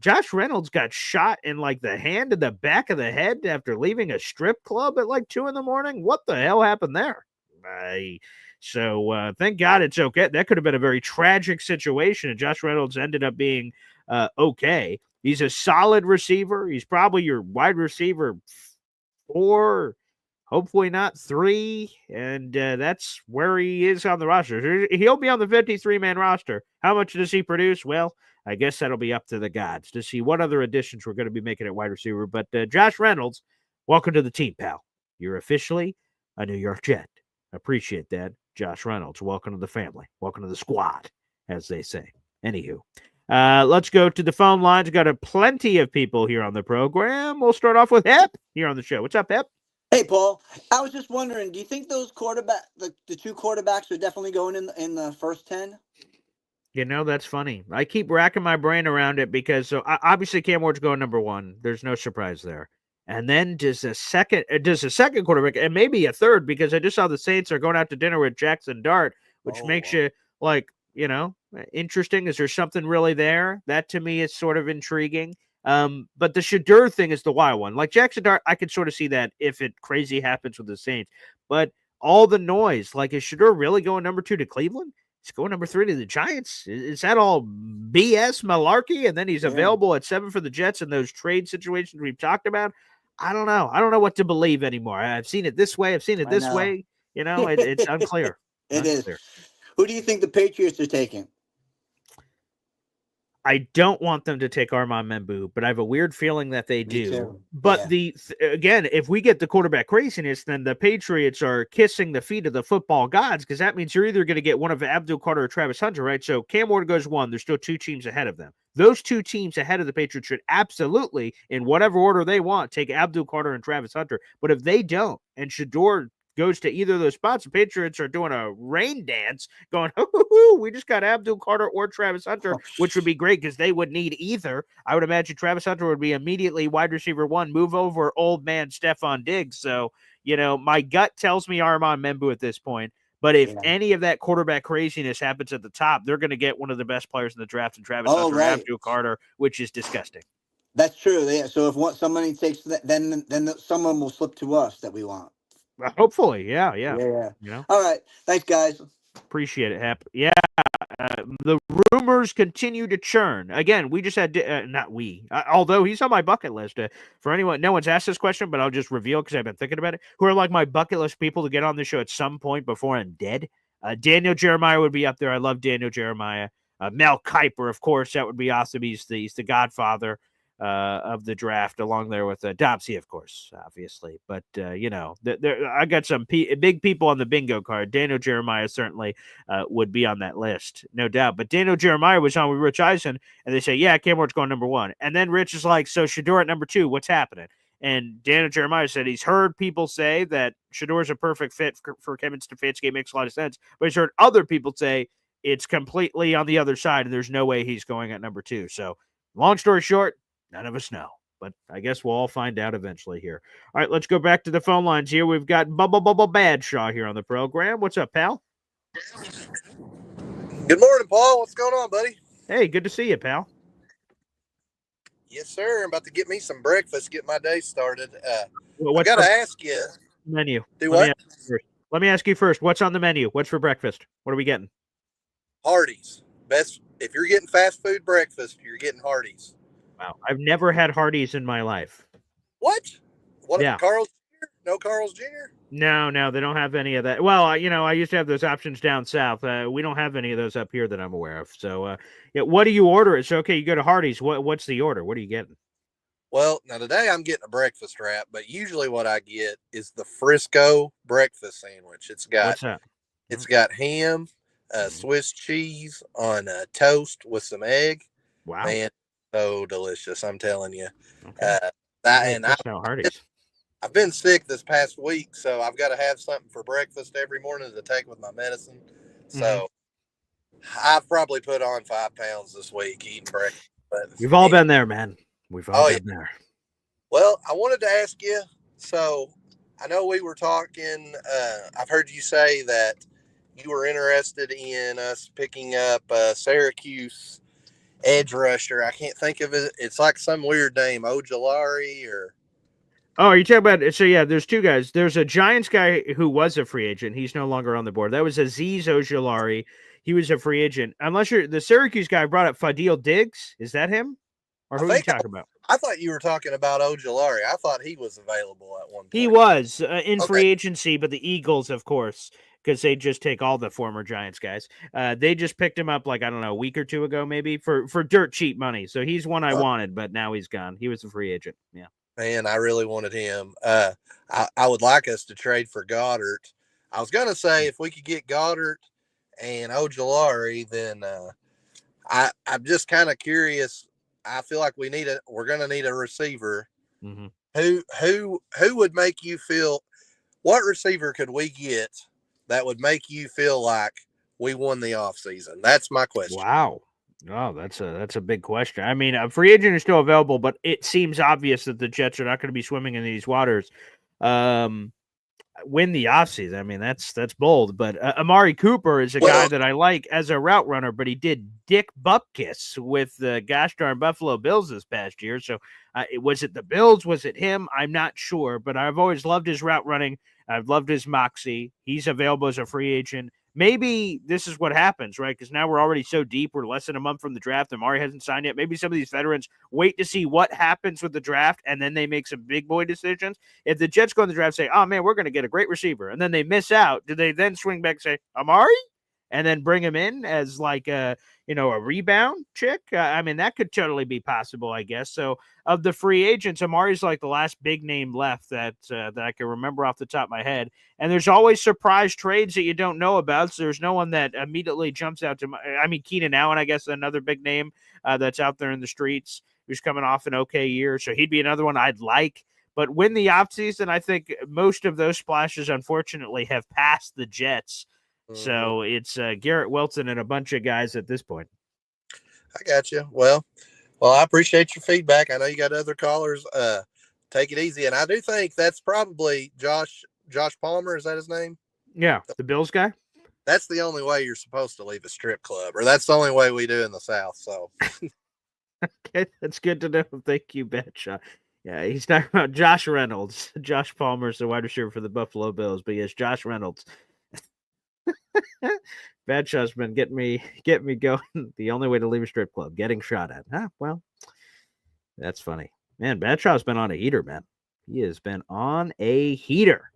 Josh Reynolds got shot in like the hand and the back of the head after leaving a strip club at like 2 a.m. What the hell happened there? So thank God it's okay. That could have been a very tragic situation. And Josh Reynolds ended up being okay. He's a solid receiver. He's probably your wide receiver 4, hopefully not 3, and that's where he is on the roster. He'll be on the 53-man roster. How much does he produce? Well, I guess that'll be up to the gods to see what other additions we're going to be making at wide receiver. But Josh Reynolds, welcome to the team, pal. You're officially a New York Jet. Appreciate that. Josh Reynolds, welcome to the family. Welcome to the squad, as they say. Anywho, let's go to the phone lines. Got plenty of people here on the program. We'll start off with Hep here on the show. What's up, Hep? Hey, Paul. I was just wondering, do you think those the 2 quarterbacks are definitely going in the first 10? You know, that's funny. I keep racking my brain around it because obviously Cam Ward's going number 1. There's no surprise there. And then does a second quarterback and maybe a third, because I just saw the Saints are going out to dinner with Jackson Dart, which makes you interesting. Is there something really there? That to me is sort of intriguing. But the Shedeur thing is the wild one. Like Jackson Dart, I could sort of see that if it crazy happens with the Saints. But all the noise, like, is Shedeur really going number 2 to Cleveland? He's going number 3 to the Giants. Is that all BS malarkey? And then he's available at 7 for the Jets in those trade situations we've talked about. I don't know. I don't know what to believe anymore. I've seen it this way. I've seen it this way. You know, it's unclear. It is. Who do you think the Patriots are taking? I don't want them to take Armand Membu, but I have a weird feeling that they do. But again, if we get the quarterback craziness, then the Patriots are kissing the feet of the football gods, because that means you're either going to get one of Abdul Carter or Travis Hunter, right? So Cam Ward goes 1. There's still 2 teams ahead of them. Those 2 teams ahead of the Patriots should absolutely, in whatever order they want, take Abdul Carter and Travis Hunter. But if they don't, and Shedeur goes to either of those spots, the Patriots are doing a rain dance going, we just got Abdul Carter or Travis Hunter, which would be great because they would need either. I would imagine Travis Hunter would be immediately wide receiver 1, move over old man Stephon Diggs. So, my gut tells me Armand Membu at this point. But if any of that quarterback craziness happens at the top, they're going to get one of the best players in the draft, and Travis Hunter, Abdul Carter, which is disgusting. That's true. Yeah. So if somebody takes that, then someone will slip to us that we want. Hopefully, yeah. All right, thanks, guys. Appreciate it, Hep. Yeah, the rumors continue to churn. Again, we just had not we, although he's on my bucket list. For anyone, no one's asked this question, but I'll just reveal because I've been thinking about it. Who are like my bucket list people to get on the show at some point before I'm dead? Daniel Jeremiah would be up there. I love Daniel Jeremiah. Mel Kiper, of course, that would be awesome. He's the godfather of the draft, along there with Dobbsy, of course, obviously. But, I got some big people on the bingo card. Daniel Jeremiah certainly would be on that list, no doubt. But Daniel Jeremiah was on with Rich Eisen, and they say, yeah, Cam Ward's going number 1. And then Rich is like, so Shedeur at number 2, what's happening? And Daniel Jeremiah said he's heard people say that Shedeur's a perfect fit for Kevin Stefanski. It makes a lot of sense. But he's heard other people say it's completely on the other side, and there's no way he's going at number 2. So long story short, none of us know, but I guess we'll all find out eventually here. All right, let's go back to the phone lines here. We've got Bubble Badshaw here on the program. What's up, pal? Good morning, Paul. What's going on, buddy? Hey, good to see you, pal. Yes, sir. I'm about to get me some breakfast, get my day started. I got to ask you. Menu. Do what? Let me ask you first. What's on the menu? What's for breakfast? What are we getting? Hardee's. Best. If you're getting fast food breakfast, you're getting Hardee's. Wow. I've never had Hardee's in my life. What? Yeah. Carl's Jr.? No Carl's Jr.? No, they don't have any of that. Well, I used to have those options down south. We don't have any of those up here that I'm aware of. So, what do you order? So, okay, you go to Hardee's. What's the order? What are you getting? Well, now today I'm getting a breakfast wrap, but usually what I get is the Frisco breakfast sandwich. It's got ham, Swiss cheese on toast with some egg. Wow. Man, so delicious, I'm telling you. Okay. I've been sick this past week, so I've got to have something for breakfast every morning to take with my medicine. So I've probably put on 5 pounds this week eating breakfast. But we've all been there, man. We've all been there. Well, I wanted to ask you, so I know we were talking, I've heard you say that you were interested in us picking up Syracuse edge rusher. I can't think of it. It's like some weird name, Ojolari or. Oh, are you talking about? So yeah, there's two guys. There's a Giants guy who was a free agent. He's no longer on the board. That was Azeez Ojulari. He was a free agent. Unless you're the Syracuse guy brought up Fadil Diggs. Is that him? Or who are you talking about? I thought you were talking about Ojulari. I thought he was available at one point. He was in free agency, but the Eagles, of course, because they just take all the former Giants guys. They just picked him up like, I don't know, a week or two ago, maybe for dirt cheap money. So he's one I wanted, but now he's gone. He was a free agent. Yeah. Man, I really wanted him. I would like us to trade for Goddard. I was going to say if we could get Goddard and Ojulari, then I'm just kind of curious. I feel like we're going to need a receiver. Mm-hmm. Who would make you feel, what receiver could we get that would make you feel like we won the offseason? That's my question. Wow. Oh, that's a big question. I mean, a free agent is still available, but it seems obvious that the Jets are not going to be swimming in these waters. Win the offseason. I mean, that's bold, but Amari Cooper is a guy that I like as a route runner, but he did dick bupkis with the gosh darn Buffalo Bills this past year. So was it the Bills? Was it him? I'm not sure, but I've always loved his route running. I've loved his moxie. He's available as a free agent. Maybe this is what happens, right? Because now we're already so deep. We're less than a month from the draft. Amari hasn't signed yet. Maybe some of these veterans wait to see what happens with the draft, and then they make some big boy decisions. If the Jets go in the draft and say, oh, man, we're going to get a great receiver, and then they miss out, do they then swing back and say, Amari? And then bring him in as like a rebound chick? I mean, that could totally be possible, I guess. So of the free agents, Amari's like the last big name left that I can remember off the top of my head. And there's always surprise trades that you don't know about. So there's no one that immediately jumps out to Keenan Allen, I guess, another big name that's out there in the streets who's coming off an okay year. So he'd be another one I'd like. But win the offseason, I think most of those splashes, unfortunately, have passed the Jets. So it's Garrett Wilson and a bunch of guys at this point. I got you. Well, I appreciate your feedback. I know you got other callers. Take it easy. And I do think that's probably Josh Palmer. Is that his name? Yeah, the Bills guy. That's the only way you're supposed to leave a strip club, or that's the only way we do in the South. So okay, that's good to know. Thank you, Betcha. Yeah, he's talking about Josh Reynolds. Josh Palmer's the wide receiver for the Buffalo Bills, but yes, Josh Reynolds. Badshaw's been getting me going. The only way to leave a strip club, getting shot at. Well, that's funny. Man, Badshaw's been on a heater, man. He has been on a heater.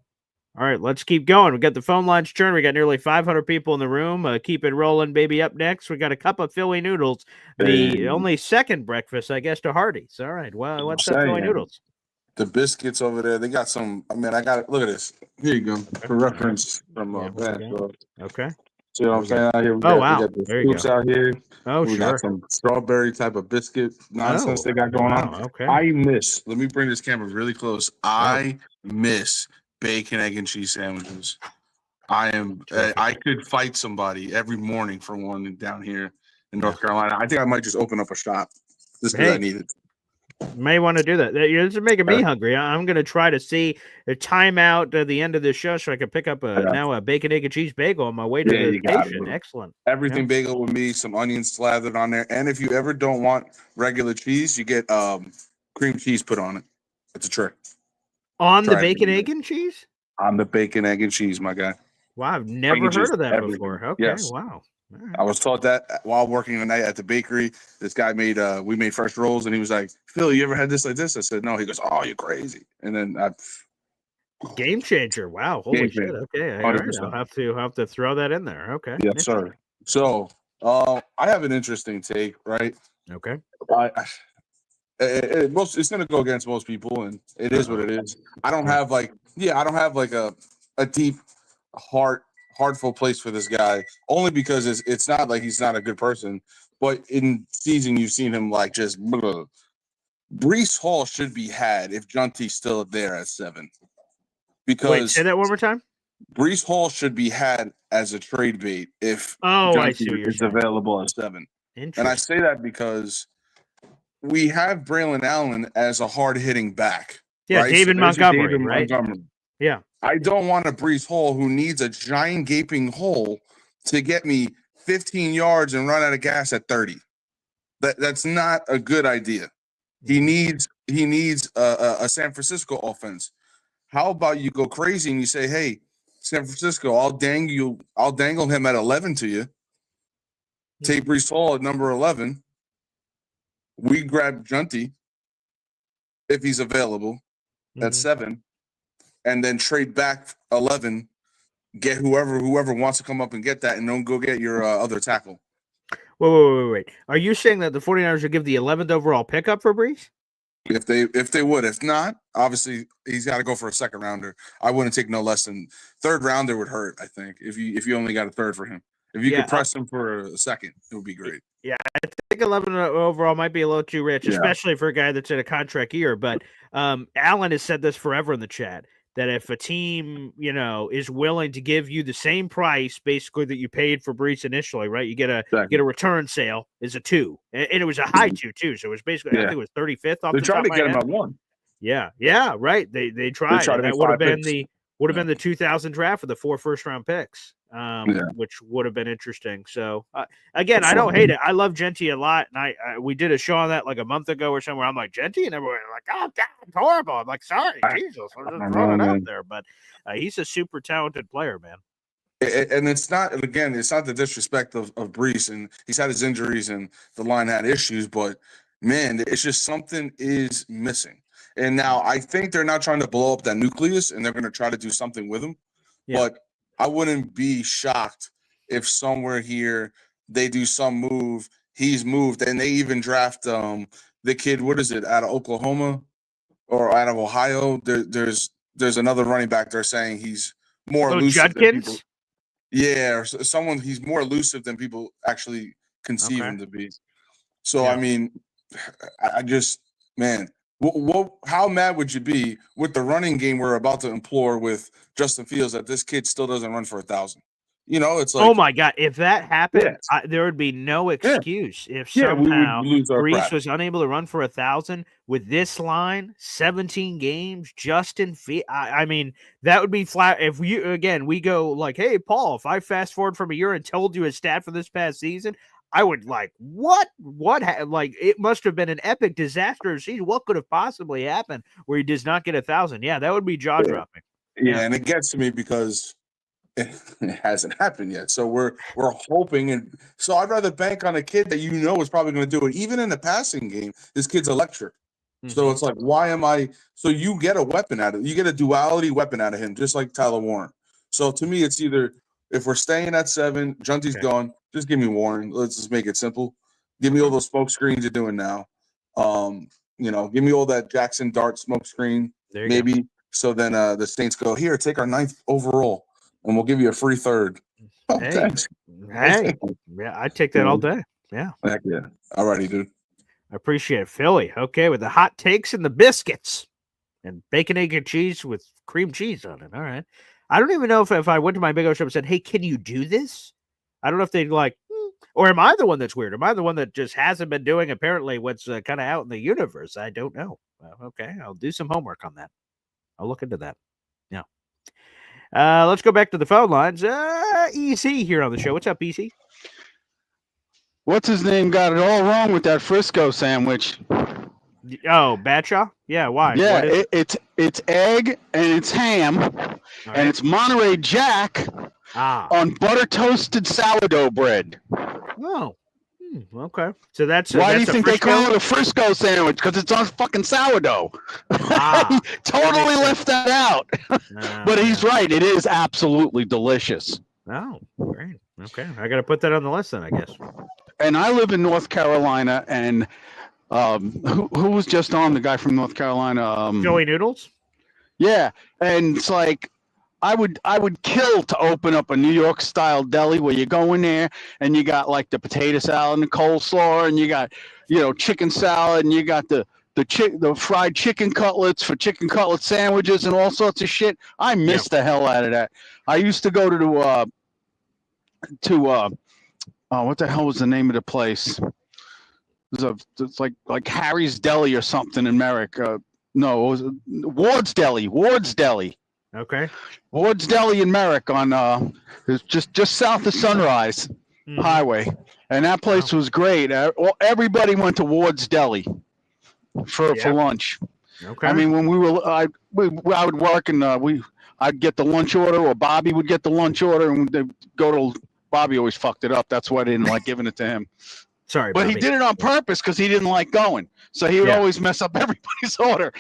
All right, let's keep going. We got the phone lines churning. We got nearly 500 people in the room. Keep it rolling, baby. Up next, we got a cup of Philly noodles. The only second breakfast, I guess, to Hardee's. All right. Well, what's up, Philly noodles? The biscuits over there, they got some. I mean, I got it. Look at this. Here you go. For reference from Okay. See what I'm saying out here? We got the scoops out here. We got some strawberry type of biscuit nonsense they got going on. Okay. Let me bring this camera really close. I miss bacon, egg, and cheese sandwiches. I could fight somebody every morning for one down here in North Carolina. I think I might just open up a shop just because I need it. May want to do that. You're just making me hungry. I'm going to try to see a timeout at the end of the show so I can pick up a bacon, egg, and cheese bagel on my way to the station. Excellent. Everything bagel with me, some onions slathered on there. And if you ever don't want regular cheese, you get cream cheese put on it. It's a trick. On the bacon, egg, and cheese? On the bacon, egg, and cheese, my guy. Wow, I've never heard of that before. Okay, yes. Wow. Right. I was taught that while working the night at the bakery. This guy we made fresh rolls, and he was like, "Phil, you ever had this like this?" I said, "No." He goes, "Oh, you're crazy." And then game changer. Wow, holy shit. Okay, all right. I'll have to throw that in there. Okay. Yes, sir. So, I have an interesting take, right? Okay. It's going to go against most people, and it is what it is. I don't have like a deep heartful place for this guy, only because it's not like he's not a good person, but in season you've seen him like just Breece Hall should be had if Junty's still there at 7. Because wait, say that one more time. Breece Hall should be had as a trade bait if Junty is available at 7. And I say that because we have Braylon Allen as a hard-hitting back. Yeah, right? David Montgomery, right? Yeah. I don't want a Breece Hall who needs a giant gaping hole to get me 15 yards and run out of gas at 30. That's not a good idea. He needs a San Francisco offense. How about you go crazy and you say, hey, San Francisco, I'll dangle him at 11 to you. Take Breece Hall at number 11. We grab Junty if he's available at 7, and then trade back 11. Get whoever wants to come up and get that, and don't go get your other tackle. Wait. Are you saying that the 49ers would give the 11th overall pickup for Breece? If they would. If not, obviously he's got to go for a second rounder. I wouldn't take no less than third rounder would hurt, I think, if you only got a third for him. If you could press him for a second, it would be great. Yeah, I think 11 overall might be a little too rich, especially for a guy that's in a contract year. But Alan has said this forever in the chat, that if a team, is willing to give you the same price basically that you paid for Breece initially, right? You get a return sale is a 2. And it was a high 2 too. So it was basically, I think it was 35th off They're the trying top to get of my him head. at 1. Yeah, right. They tried. That would have been the 2000 draft for the 4 first-round picks. Which would have been interesting. So again, I don't hate it. I love Genty a lot, and we did a show on that like a month ago or somewhere. I'm like Genty, and everyone like, oh God, it's horrible. I'm like, sorry, Jesus, I'm just throwing it out there, but he's a super talented player, man. And it's not the disrespect of Breece, and he's had his injuries and the line had issues, but man, it's just something is missing. And now I think they're not trying to blow up that nucleus, and they're going to try to do something with him, but I wouldn't be shocked if somewhere here they do some move. He's moved, and they even draft the kid. What is it, out of Oklahoma or out of Ohio? There's another running back. They're saying he's more elusive than people. Yeah, or someone. He's more elusive than people actually conceive him to be. So I mean, I just how mad would you be with the running game we're about to implore with Justin Fields that this kid still doesn't run for 1,000? It's like, oh my God, if that happened, there would be no excuse if somehow Breece was unable to run for 1,000 with this line, 17 games, Justin Fields. I mean, that would be flat. If we go like, hey, Paul, if I fast forward from a year and told you a stat for this past season, I would like, what, like, it must have been an epic disaster season. What could have possibly happened where he does not get 1,000? Yeah, that would be jaw dropping. Yeah, and it gets to me because it hasn't happened yet. So we're hoping, and so I'd rather bank on a kid that is probably going to do it. Even in the passing game, this kid's electric. So it's like, why am I? So you get a weapon out of it. You get a duality weapon out of him, just like Tyler Warren. So to me, it's either, if we're staying at 7, Junty's gone, just give me Warren. Let's just make it simple. Give me all those smoke screens you're doing now. Give me all that Jackson Dart smoke screen, maybe. Go. So then the Saints go, here, take our 9th overall, and we'll give you a free 3rd. Oh, thanks. Hey, yeah, I'd take that all day. Yeah. Heck yeah. All righty, dude. I appreciate it. Philly, okay, with the hot takes and the biscuits and bacon, egg, and cheese with cream cheese on it. All right. I don't even know if I went to my Big O Show and said, hey, can you do this? I don't know if they'd like, or am I the one that's weird? Am I the one that just hasn't been doing apparently what's kind of out in the universe? I don't know. Okay, I'll do some homework on that. I'll look into that. Yeah. Let's go back to the phone lines. EC here on the show. What's up, EC? What's his name got it all wrong with that Frisco sandwich? Oh, Badshaw? Yeah, why? Yeah, it's egg and it's ham and it's Monterey Jack on butter toasted sourdough bread. Oh, okay. So that's why do you think they call it a Frisco sandwich? Because it's on fucking sourdough. He totally left that out. But he's right. It is absolutely delicious. Oh, great. Okay, I got to put that on the list then, I guess. And I live in North Carolina, and who was just on, the guy from North Carolina? Joey Noodles? Yeah, and it's like I would kill to open up a New York style deli where you go in there and you got like the potato salad and the coleslaw, and you got chicken salad, and you got the fried chicken cutlets for chicken cutlet sandwiches and all sorts of shit. I miss the hell out of that. I used to go to what the hell was the name of the place? It's like Harry's Deli or something in Merrick. No, it was Ward's Deli. Okay. Ward's Deli in Merrick on it's just south of Sunrise Highway, and that place was great. Everybody went to Ward's Deli. for lunch. Okay. I mean, when I would work and I'd get the lunch order, or Bobby would get the lunch order, and they'd go to. Bobby always fucked it up. That's why I didn't like giving it to him. Sorry, but Bobby. He did it on purpose because he didn't like going. So he would always mess up everybody's order.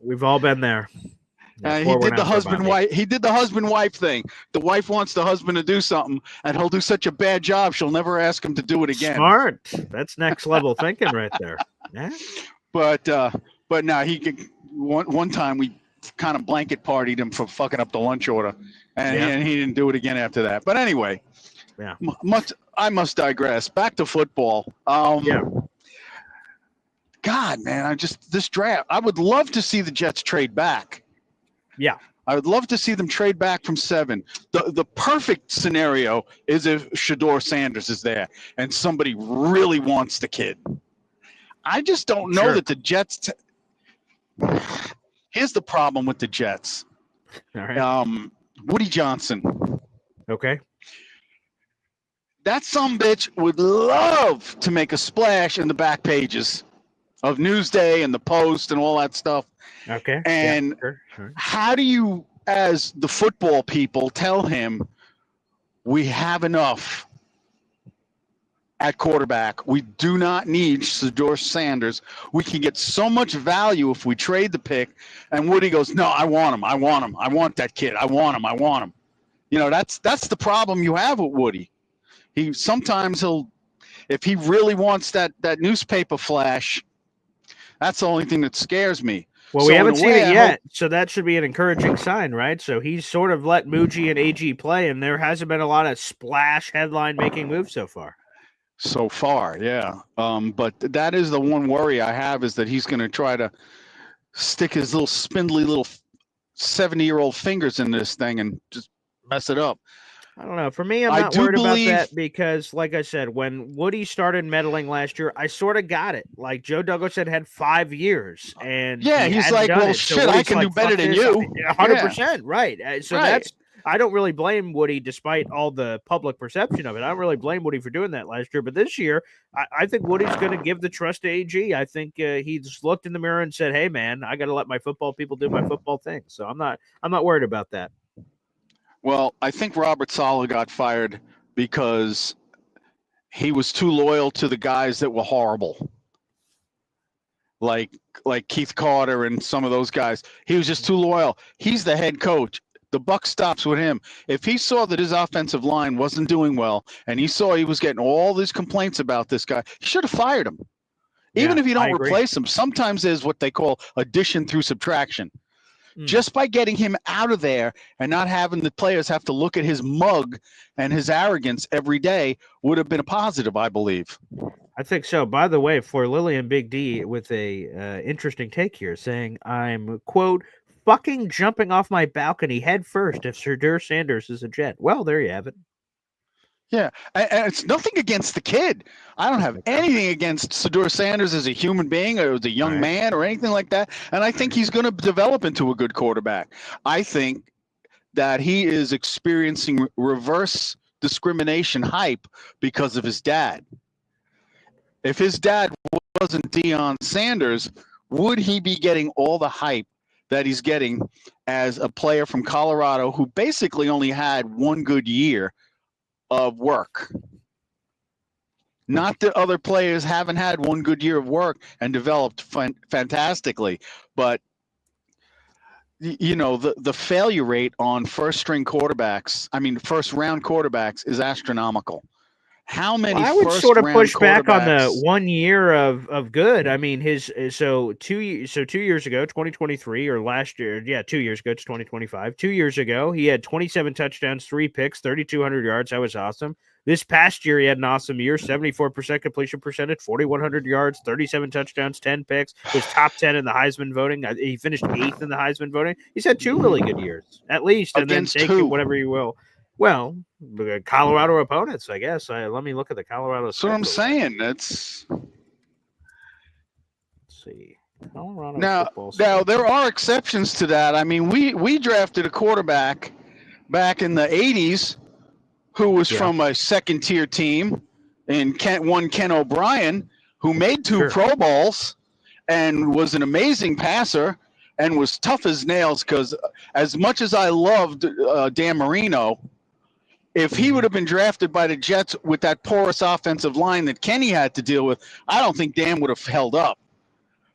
We've all been there. He did the husband-wife. He did the husband-wife thing. The wife wants the husband to do something, and he'll do such a bad job, she'll never ask him to do it again. Smart. That's next level thinking right there. Yeah. But now he could. One time we kind of blanket partied him for fucking up the lunch order, and he didn't do it again after that. But anyway, I must digress. Back to football. God, man, this draft. I would love to see the Jets trade back. Yeah. I would love to see them trade back from 7. The perfect scenario is if Shedeur Sanders is there and somebody really wants the kid. I just don't know that the Jets. Here's the problem with the Jets. All right. Woody Johnson. Okay. That sumbitch would love to make a splash in the back pages of Newsday and the Post and all that stuff. Okay. And how do you, as the football people, tell him we have enough at quarterback? We do not need Shedeur Sanders. We can get so much value if we trade the pick. And Woody goes, no, I want him. I want him. I want that kid. I want him. I want him. You know, that's the problem you have with Woody. Sometimes if he really wants that newspaper flash, that's the only thing that scares me. Well, we haven't seen it yet, so that should be an encouraging sign, right? So he's sort of let Muji and AG play, and there hasn't been a lot of splash headline-making moves so far. So far, yeah. But that is the one worry I have, is that he's going to try to stick his little spindly little 70-year-old fingers in this thing and just mess it up. I don't know. For me, I'm not worried about that because, like I said, when Woody started meddling last year, I sort of got it. Like Joe Douglas had 5 years, and he's like, well, shit, I can do better than you. 100%, right? So that's. I don't really blame Woody, despite all the public perception of it. I don't really blame Woody for doing that last year. But this year, I think Woody's going to give the trust to AG. I think he's looked in the mirror and said, "Hey, man, I got to let my football people do my football thing." So I'm not worried about that. Well, I think Robert Saleh got fired because he was too loyal to the guys that were horrible, like Keith Carter and some of those guys. He was just too loyal. He's the head coach. The buck stops with him. If he saw that his offensive line wasn't doing well, and he saw he was getting all these complaints about this guy, he should have fired him. Even if you don't replace him, sometimes there's what they call addition through subtraction. Just by getting him out of there and not having the players have to look at his mug and his arrogance every day would have been a positive, I believe. I think so. By the way, for Lillian Big D with a interesting take here, saying I'm, quote, fucking jumping off my balcony head first if Shedeur Sanders is a Jet. Well, there you have it. Yeah, and it's nothing against the kid. I don't have anything against Shedeur Sanders as a human being or as a young man or anything like that. And I think he's going to develop into a good quarterback. I think that he is experiencing reverse discrimination hype because of his dad. If his dad wasn't Deion Sanders, would he be getting all the hype that he's getting as a player from Colorado who basically only had one good year of work? Not that other players haven't had one good year of work and developed fantastically, but you know, the failure rate on first round quarterbacks is astronomical. How many? I would sort of push back on the 1 year of good. I mean, 2 years ago, 2023, or last year, 2 years ago, it's 2025. 2 years ago, he had 27 touchdowns, 3 picks, 3,200 yards. That was awesome. This past year, he had an awesome year, 74% completion percentage, 4,100 yards, 37 touchdowns, 10 picks. Was top 10 in the Heisman voting. He finished 8th in the Heisman voting. He's had 2 really good years, at least, and then take it whatever you will. Well, Colorado opponents, I guess. Let me look at the Colorado. That's what I'm saying. Let's see. Colorado now there are exceptions to that. I mean, we drafted a quarterback back in the 80s who was from a second-tier team, and Ken O'Brien, who made 2 Pro Bowls. and was an amazing passer and was tough as nails. Because as much as I loved Dan Marino, if he would have been drafted by the Jets with that porous offensive line that Kenny had to deal with, I don't think Dan would have held up.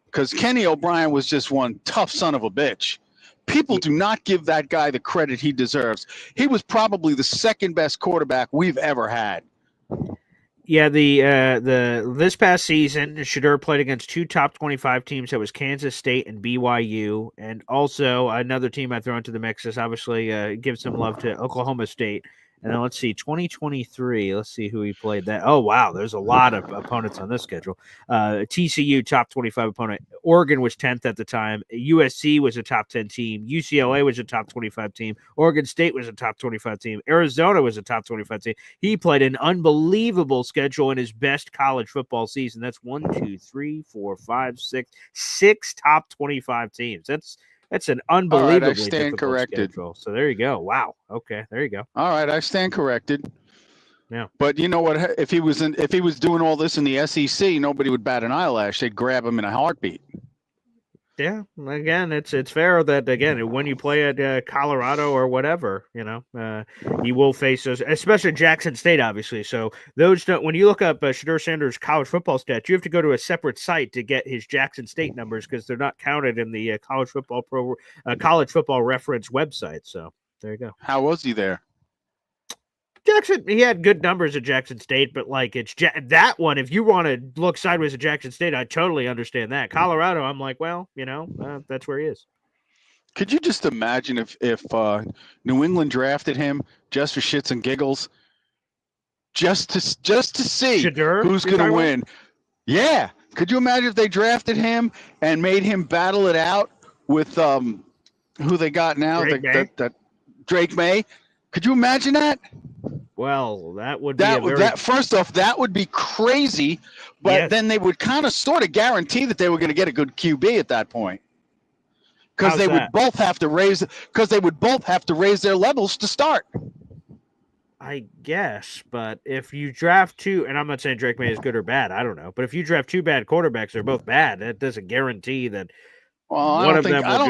Because Kenny O'Brien was just one tough son of a bitch. People do not give that guy the credit he deserves. He was probably the second best quarterback we've ever had. Yeah, this past season, Shedeur played against two top 25 teams. That was Kansas State and BYU, and also another team I throw into the mix is obviously give some love to Oklahoma State. And then let's see, 2023. Let's see who he played that. Oh, wow. There's a lot of opponents on this schedule. TCU, top 25 opponent. Oregon was 10th at the time. USC was a top 10 team. UCLA was a top 25 team. Oregon State was a top 25 team. Arizona was a top 25 team. He played an unbelievable schedule in his best college football season. That's 6 top 25 teams. That's an unbelievably All right, I stand difficult corrected. schedule. So there you go. Wow. Okay, there you go. All right, I stand corrected. Yeah. But you know what? If he was doing all this in the SEC, nobody would bat an eyelash. They'd grab him in a heartbeat. Yeah. Again, it's fair that when you play at Colorado or whatever, you will face those, especially Jackson State, obviously. So those when you look up Shedeur Sanders' college football stats, you have to go to a separate site to get his Jackson State numbers because they're not counted in the college football reference website. So there you go. How was he there? Jackson, he had good numbers at Jackson State, but it's that one. If you want to look sideways at Jackson State, I totally understand that. Colorado, I'm like, well, that's where he is. Could you just imagine if New England drafted him just for shits and giggles, just to see Shedeur, who's going to win? Yeah. Could you imagine if they drafted him and made him battle it out with who they got now? Drake May. Could you imagine that? Well, that would be first off, that would be crazy, but then they would kind of sort of guarantee that they were going to get a good QB at that point. Because they would both have to raise their levels to start. I guess, but if you draft two, and I'm not saying Drake May is good or bad, I don't know, but if you draft two bad quarterbacks, they're both bad. That doesn't guarantee that. Well,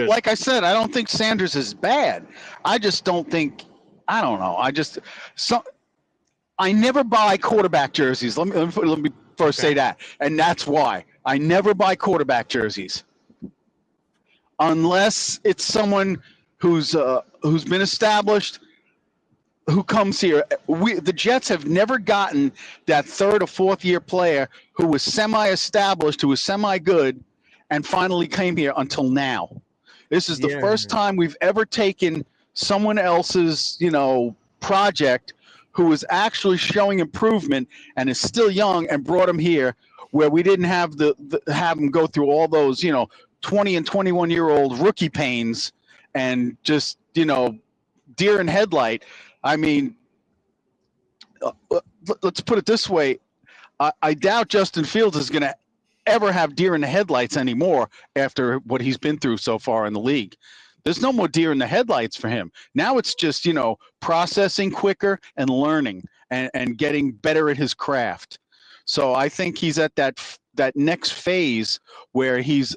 like I said, I don't think Sanders is bad. I just don't think. I don't know. I never buy quarterback jerseys. Let me first say that, and that's why I never buy quarterback jerseys unless it's someone who's been established, who comes here. The Jets have never gotten that third or fourth year player who was semi-established, who was semi-good, and finally came here until now. This is the first time we've ever taken someone else's, project who is actually showing improvement and is still young and brought him here where we didn't have have him go through all those, 20 and 21-year-old rookie pains and just, deer in headlight. I mean, let's put it this way. I doubt Justin Fields is going to ever have deer in the headlights anymore after what he's been through so far in the league. There's no more deer in the headlights for him. Now it's just, processing quicker and learning and getting better at his craft. So I think he's at that next phase where he's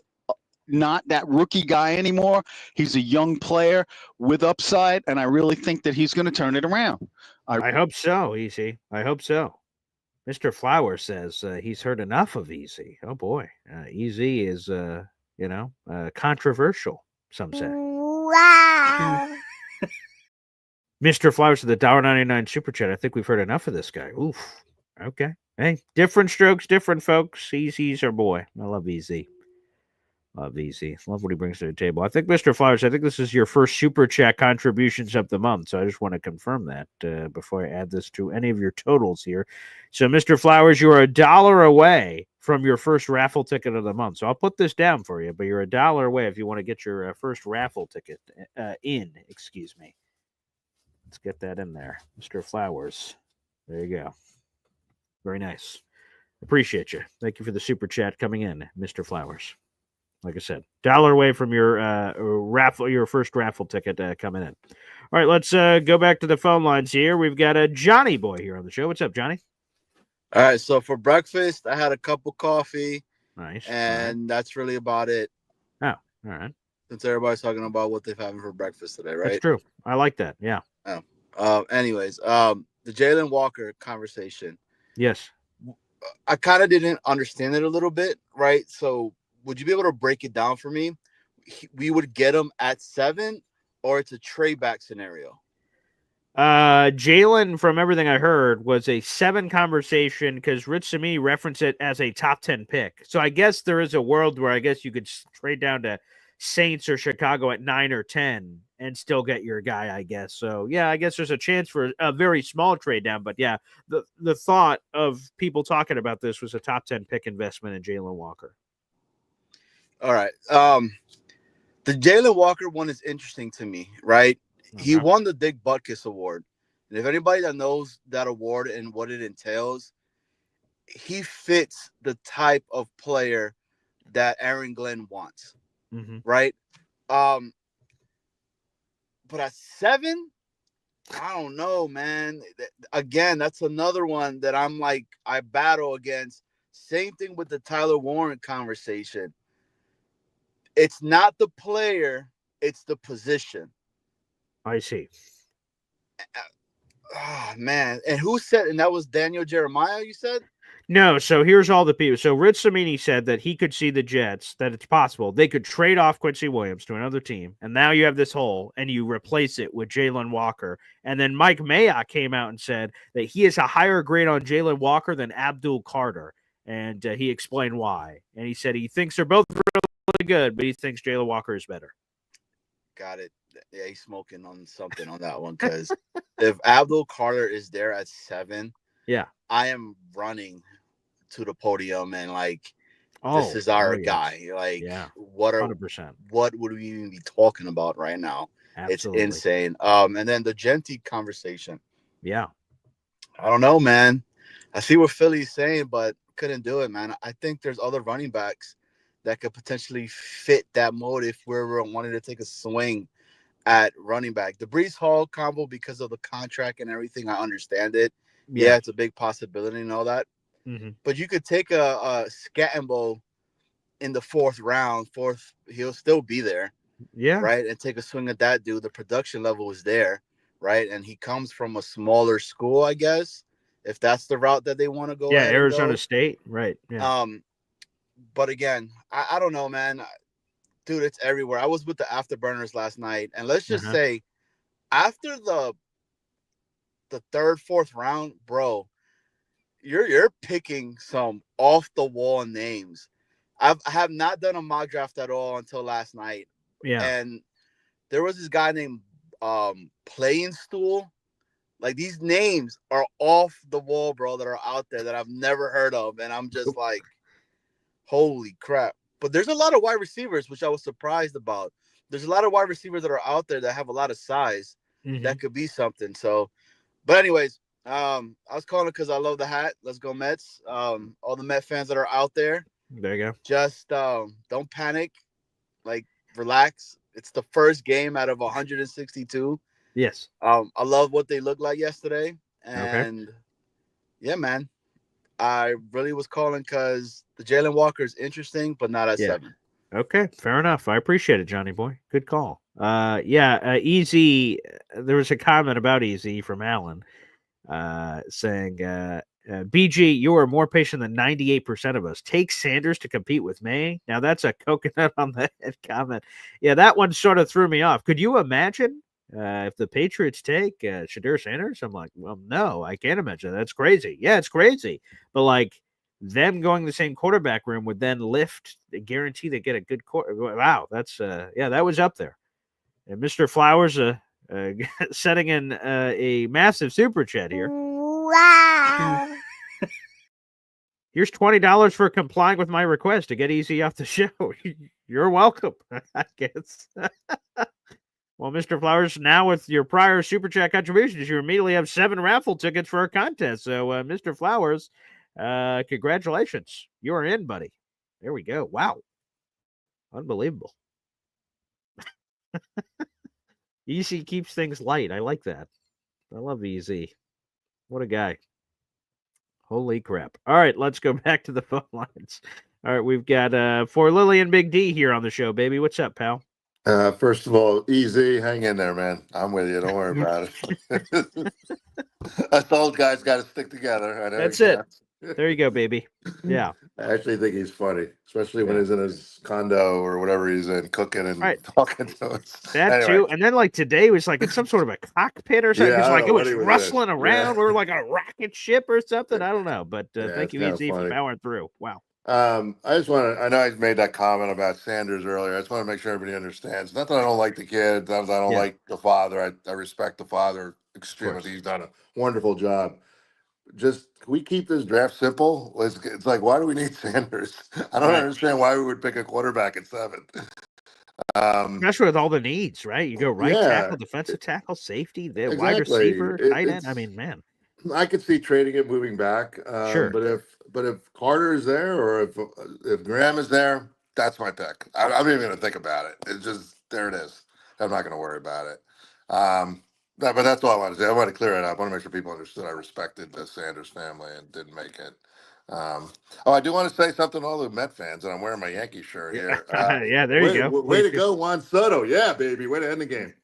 not that rookie guy anymore. He's a young player with upside, and I really think that he's going to turn it around. I hope so, Easy. I hope so. Mr. Flower says he's heard enough of Easy. Oh, boy. Easy is, controversial, some say. Wow. Mr. Flowers with the $1.99 super chat. I think we've heard enough of this guy. Oof. Okay. Hey, different strokes, different folks. Easy's our boy. I love Easy. Love Easy. Love what he brings to the table. I think, Mr. Flowers, this is your first super chat contributions of the month. So I just want to confirm that before I add this to any of your totals here. So, Mr. Flowers, you are $1 away from your first raffle ticket of the month. So I'll put this down for you, but you're $1 away if you want to get your first raffle ticket excuse me. Let's get that in there. Mr. Flowers. There you go. Very nice. Appreciate you. Thank you for the super chat coming in, Mr. Flowers. Like I said, $1 away from your raffle, your first raffle ticket coming in. All right, let's go back to the phone lines here. We've got a Johnny boy here on the show. What's up, Johnny? All right, so for breakfast, I had a cup of coffee Nice. And that's really about it. Oh, all right. Since everybody's talking about what they've having for breakfast today, right? That's true. I like that. Yeah. Anyways, the Jaylen Walker conversation. Yes. I kind of didn't understand it a little bit, right? So would you be able to break it down for me? We would get him at 7, or it's a trade back scenario? Jaylen, from everything I heard, was a 7 conversation because Rich Samini referenced it as a top 10 pick. So I guess there is a world where I guess you could trade down to Saints or Chicago at 9 or 10 and still get your guy, I guess. So yeah, I guess there's a chance for a very small trade down. But yeah, the thought of people talking about this was a top 10 pick investment in Jaylen Walker. All right. The Jaylen Walker one is interesting to me, right? He won the Dick Butkus Award. And if anybody that knows that award and what it entails, he fits the type of player that Aaron Glenn wants, right? But at 7, I don't know, man. Again, that's another one that I'm like, I battle against. Same thing with the Tyler Warren conversation. It's not the player, it's the position. I see. Oh, man. And who said, and that was Daniel Jeremiah, you said? No, so here's all the people. So Rich Samini said that he could see the Jets, that it's possible they could trade off Quincy Williams to another team, and now you have this hole, and you replace it with Jaylen Walker. And then Mike Mayock came out and said that he has a higher grade on Jaylen Walker than Abdul Carter, and he explained why. And he said he thinks they're both really good, but he thinks Jaylen Walker is better. Got it. Yeah, he's smoking on something on that one, because if Abdul Carter is there at 7, yeah, I am running to the podium and like, this is our guy. Like, what 100%. What would we even be talking about right now? Absolutely. It's insane. And then the Genty conversation. Yeah, I don't know, man. I see what Philly's saying, but couldn't do it, man. I think there's other running backs that could potentially fit that mold if we're wanting to take a swing at running back. The Breece Hall combo, because of the contract and everything, I understand it. Yeah, it's a big possibility and all that. But you could take a Scattenbo in the 4th round. He'll still be there. Yeah. Right. And take a swing at that dude. The production level is there. Right. And he comes from a smaller school, I guess, if that's the route that they want to go. Yeah, Arizona State. Right. Yeah. But again, I don't know, man. Dude, it's everywhere. I was with the Afterburners last night, and let's just say, after the 3rd, 4th round, bro, you're picking some off the wall names. I have not done a mock draft at all until last night. Yeah, and there was this guy named Playing Stool. Like, these names are off the wall, bro, that are out there that I've never heard of, and I'm just like, holy crap. But there's a lot of wide receivers, which I was surprised about. There's a lot of wide receivers that are out there that have a lot of size that could be something. So, but anyways, I was calling it because I love the hat. Let's go Mets. All the Met fans that are out there. There you go. Just don't panic. Like, relax. It's the first game out of 162. Yes. I love what they looked like yesterday. And yeah, man. I really was calling because the Jaylen Walker is interesting, but not at 7. Okay, fair enough. I appreciate it, Johnny boy. Good call. Easy. There was a comment about Easy from Alan saying, BG, you are more patient than 98% of us. Take Sanders to compete with May. Now that's a coconut on the head comment. Yeah, that one sort of threw me off. Could you imagine if the Patriots take Shadir Sanders? I'm like, well, no, I can't imagine. That's crazy. Yeah, it's crazy. But like them going the same quarterback room would then lift the guarantee they get a good Wow, that's that was up there. And Mr. Flowers setting in a massive super chat here. Wow. Here's $20 for complying with my request to get Easy off the show. You're welcome, I guess. Well, Mr. Flowers, now with your prior Super Chat contributions, you immediately have 7 raffle tickets for a contest. So, Mr. Flowers, congratulations. You're in, buddy. There we go. Wow. Unbelievable. Easy keeps things light. I like that. I love Easy. What a guy. Holy crap. All right, let's go back to the phone lines. All right, we've got for Lily and Big D here on the show, baby. What's up, pal? First of all, easy. Hang in there, man. I'm with you. Don't worry about it. Us old guys got to stick together. I know That's you it. can't. There you go, baby. Yeah. I actually think he's funny, especially when Yeah. he's in his condo or whatever he's in, cooking and Right. talking to us. That Anyway, too. And then like today was like in some sort of a cockpit or something. yeah, Because I like don't it know was what he was in. rustling around. Yeah. We were like on a rocket ship or something. I don't know. But Yeah, thank it's you, kinda Easy, for funny. powering through. Wow. I just want to. I know I made that comment about Sanders earlier. I just want to make sure everybody understands. Not that I don't like the kid. Not that I don't Yeah. like the father. I respect the father extremely. course. He's done a wonderful job. Just can we keep this draft simple? It's like, why do we need Sanders? I don't Right. understand why we would pick a quarterback at 7. Especially with all the needs, right? You go right Yeah, tackle, defensive tackle, safety, the wide exactly. receiver, tight end. I mean, man. I could see trading it, moving back. Sure. But if Carter is there or if Graham is there, that's my pick. I'm not even going to think about it. It's just there. It is. I'm not going to worry about it. But that's all I want to say. I want to clear it up. I want to make sure people understood I respected the Sanders family and didn't make it. I do want to say something to all the Met fans, and I'm wearing my Yankee shirt here. Yeah, there you go. Way to go, Juan Soto. Yeah, baby. Way to end the game.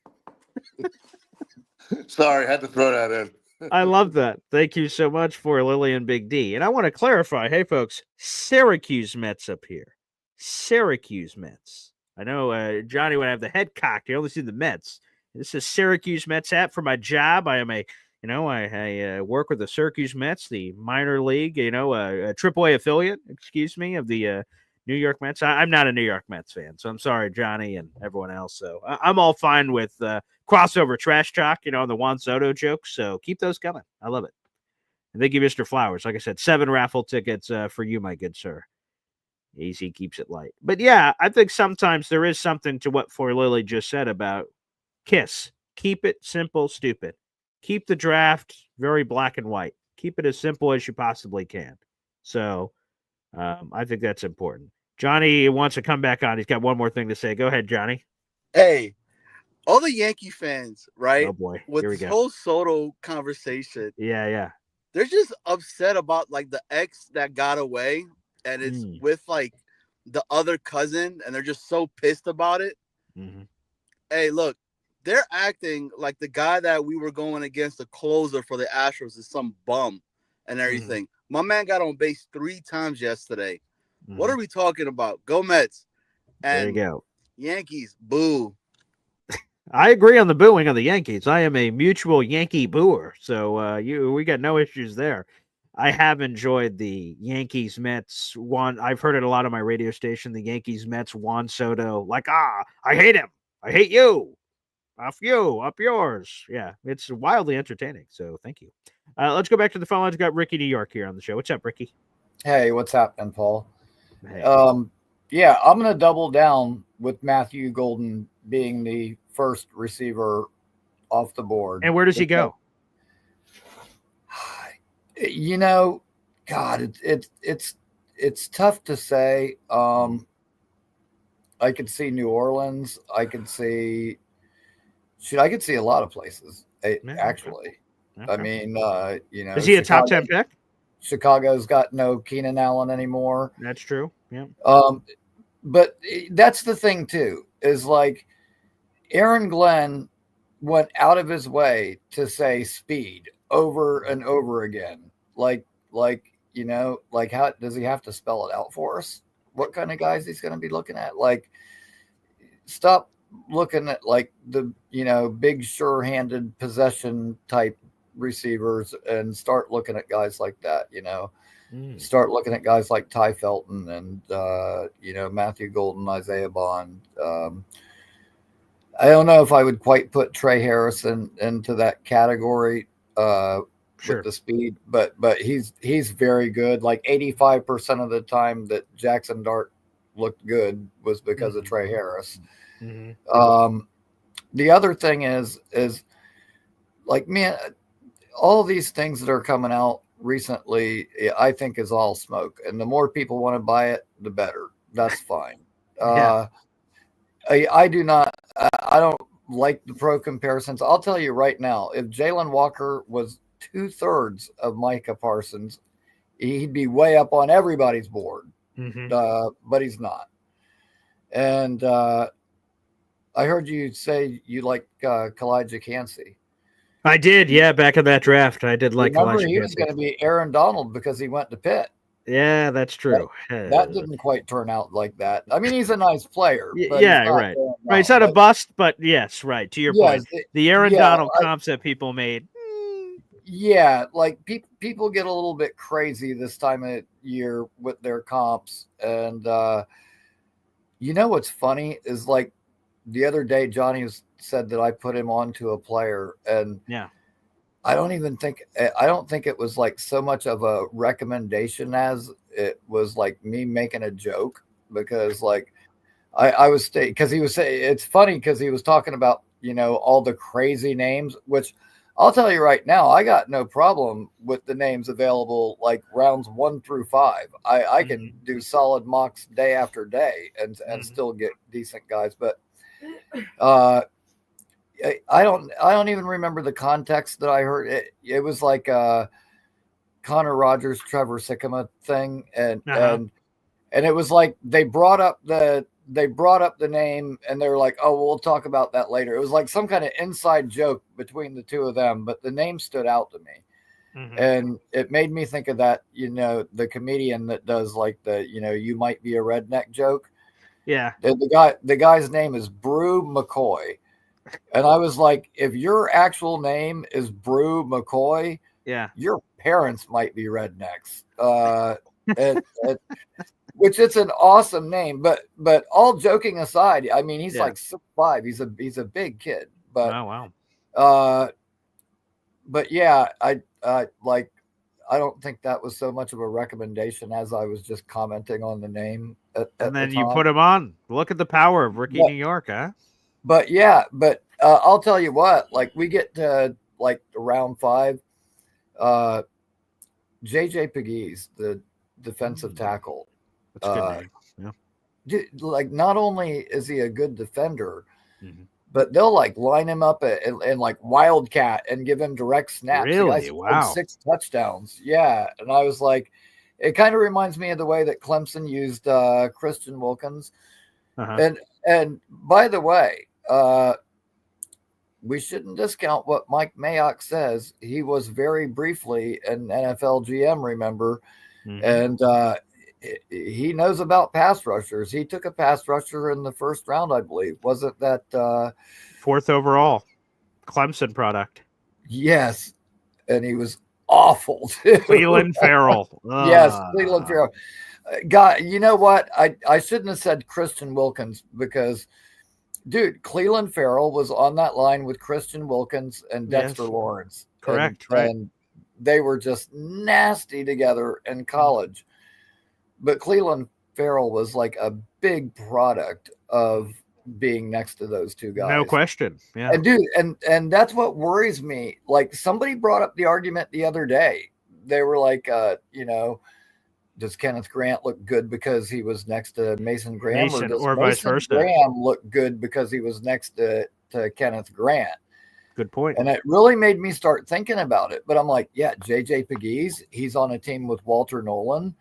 Sorry, had to throw that in. I love that. Thank you so much for Lily and Big D. And I want to clarify, hey folks, Syracuse Mets up here. Syracuse Mets. I know Johnny would have the head cocked. You only see the Mets. This is Syracuse Mets hat for my job. I am I work with the Syracuse Mets, the minor league, a AAA affiliate, of the New York Mets. I'm not a New York Mets fan, so I'm sorry, Johnny and everyone else. So I'm all fine with crossover trash talk, on the Juan Soto jokes. So keep those coming. I love it. And thank you, Mr. Flowers. Like I said, 7 raffle tickets for you, my good sir. Easy keeps it light. But yeah, I think sometimes there is something to what For Lily just said about KISS. Keep it simple, stupid. Keep the draft very black and white. Keep it as simple as you possibly can. So I think that's important. Johnny wants to come back on. He's got one more thing to say. Go ahead, Johnny. Hey, all the Yankee fans, right? Oh boy, with here we this go. whole Soto conversation. Yeah. They're just upset about like the ex that got away, and it's with like the other cousin, and they're just so pissed about it. Mm-hmm. Hey, look, they're acting like the guy that we were going against, the closer for the Astros, is some bum and everything. My man got on base 3 times yesterday. What are we talking about? Go Mets. And there you go. Yankees, boo. I agree on the booing of the Yankees. I am a mutual Yankee booer, so we got no issues there. I have enjoyed the Yankees Mets one. I've heard it a lot on my radio station. The Yankees Mets Juan Soto, like I hate him. I hate you. Off you, up yours. Yeah, it's wildly entertaining. So thank you. Let's go back to the phone. Let's got Ricky New York here on the show. What's up, Ricky? Hey, what's happening, Paul? Hey. Yeah, I'm going to double down with Matthew Golden being the first receiver off the board. And where does he go? God, it's tough to say. I could see New Orleans. I could see a lot of places. Actually, okay. I mean, is he a top 10 pick? Chicago's got no Keenan Allen anymore. That's true. Yeah. But that's the thing too, is like Aaron Glenn went out of his way to say speed over and over again. Like, how does he have to spell it out for us? What kind of guys he's going to be looking at? Like, stop looking at like the, big sure-handed possession type receivers and start looking at guys like that, Start looking at guys like Ty Felton and, Matthew Golden, Isaiah Bond. I don't know if I would quite put Trey Harrison into that category with the speed, but he's very good. Like 85% of the time that Jackson Dart looked good was because of Trey Harris. The other thing is like, man, all these things that are coming out recently, I think is all smoke. And the more people want to buy it, the better. That's fine. I don't like the pro comparisons. I'll tell you right now, if Jaylen Walker was 2/3 of Micah Parsons, he'd be way up on everybody's board. but he's not. And I heard you say you like Kalijah Kancey. I did, yeah. Back in that draft, I did like Remember, Kalijah he was Kancey. going to be Aaron Donald because he went to Pitt. Yeah, that's true. That didn't quite turn out like that. I mean, he's a nice player. But yeah, he's not right. Aaron Right, it's not a Donald. bust, but yes, right. To your point, the Aaron Donald comps that people made. Yeah, like people get a little bit crazy this time of year with their comps. And you know what's funny is, like, the other day Johnny said that I put him on to a player, and yeah, I don't think it was like so much of a recommendation as it was like me making a joke, because like I was because he was saying, it's funny because he was talking about, you know, all the crazy names, which I'll tell you right now, I got no problem with the names available, like rounds 1 through 5. I can do solid mocks day after day and still get decent guys. But I don't even remember the context that I heard. It was like a Connor Rogers, Trevor Sikkema thing, and it was like they brought up the name, and they were like, "Oh, we'll talk about that later." It was like some kind of inside joke between the two of them, but the name stood out to me, and it made me think of that, you know, the comedian that does like the, you know, you might be a redneck joke. Yeah, the guy's name is Brew McCoy. And I was like, if your actual name is Brew McCoy, yeah, your parents might be rednecks. Which it's an awesome name, but all joking aside, I mean, he's like 6'5". He's a big kid. But oh wow. But yeah, I don't think that was so much of a recommendation as I was just commenting on the name. And then you put him on. Look at the power of Rookie New York, huh? But yeah, I'll tell you what, like we get to like round 5, JJ Pegues, the defensive tackle. That's a good name. Yeah. Dude, like, not only is he a good defender, but they'll like line him up and like Wildcat and give him direct snaps. Really? He Wow. 6 touchdowns. Yeah. And I was like, it kind of reminds me of the way that Clemson used Christian Wilkins. And by the way, we shouldn't discount what Mike Mayock says. He was very briefly an NFL GM, remember? And he knows about pass rushers. He took a pass rusher in the first round, I believe. Wasn't that 4th overall Clemson product? Yes. And he was awful too. Cleveland Farrell. Yes, Cleveland Farrell. God, you know what? I shouldn't have said Christian Wilkins, because dude, Cleveland Farrell was on that line with Christian Wilkins and Dexter Lawrence. Correct. And they were just nasty together in college. But Cleveland Farrell was like a big product of being next to those two guys. No question. Yeah. And dude, and that's what worries me. Like, somebody brought up the argument the other day. They were like, you know, does Kenneth Grant look good because he was next to Mason Graham, or does vice versa? Graham look good because he was next to Kenneth Grant? Good point. And it really made me start thinking about it. But I'm like, yeah, JJ Pegues, he's on a team with Walter Nolan.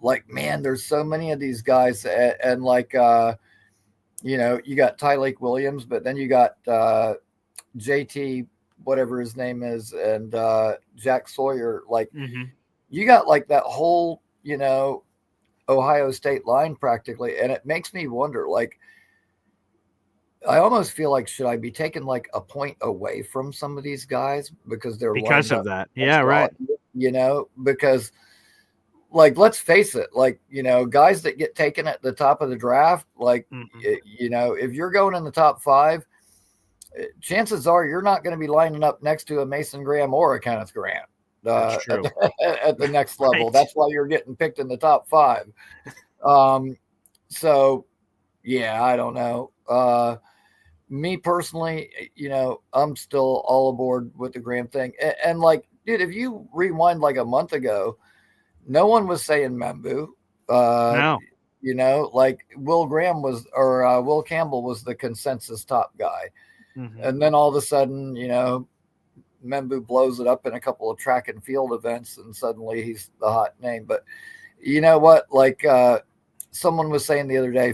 Like, man, there's so many of these guys, and like, you know, you got Tyleik Williams, but then you got JT, whatever his name is, and Jack Sawyer. Like, you got like that whole, you know, Ohio State line practically. And it makes me wonder, like, I almost feel like, should I be taking like a point away from some of these guys because they're because of that? Yeah, right. You know, because, like, let's face it, like, you know, guys that get taken at the top of the draft, like, you know, if you're going in the top 5, chances are you're not going to be lining up next to a Mason Graham or a Kenneth Grant. That's true. At the next level. Right. That's why you're getting picked in the top 5. So yeah, I don't know. Me personally, you know, I'm still all aboard with the Graham thing. And like, dude, if you rewind like a month ago, no one was saying Membu. No. You know, like Will Campbell was the consensus top guy. And then all of a sudden, you know, Membu blows it up in a couple of track and field events, and suddenly he's the hot name. But you know what? Like someone was saying the other day,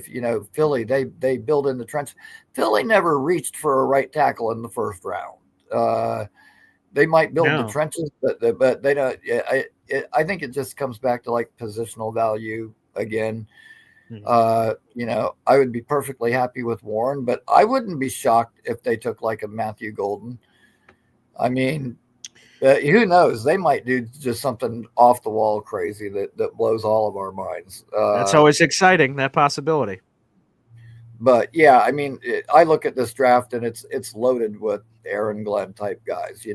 Philly, they build in the trench. Philly never reached for a right tackle in the first round. They might build the trenches, but they don't. I think it just comes back to like positional value again. I would be perfectly happy with Warren, but I wouldn't be shocked if they took like a Matthew Golden. I mean, who knows? They might do just something off the wall crazy that blows all of our minds. That's always exciting, that possibility. But yeah, I mean, I look at this draft and it's loaded with Aaron Glenn type guys,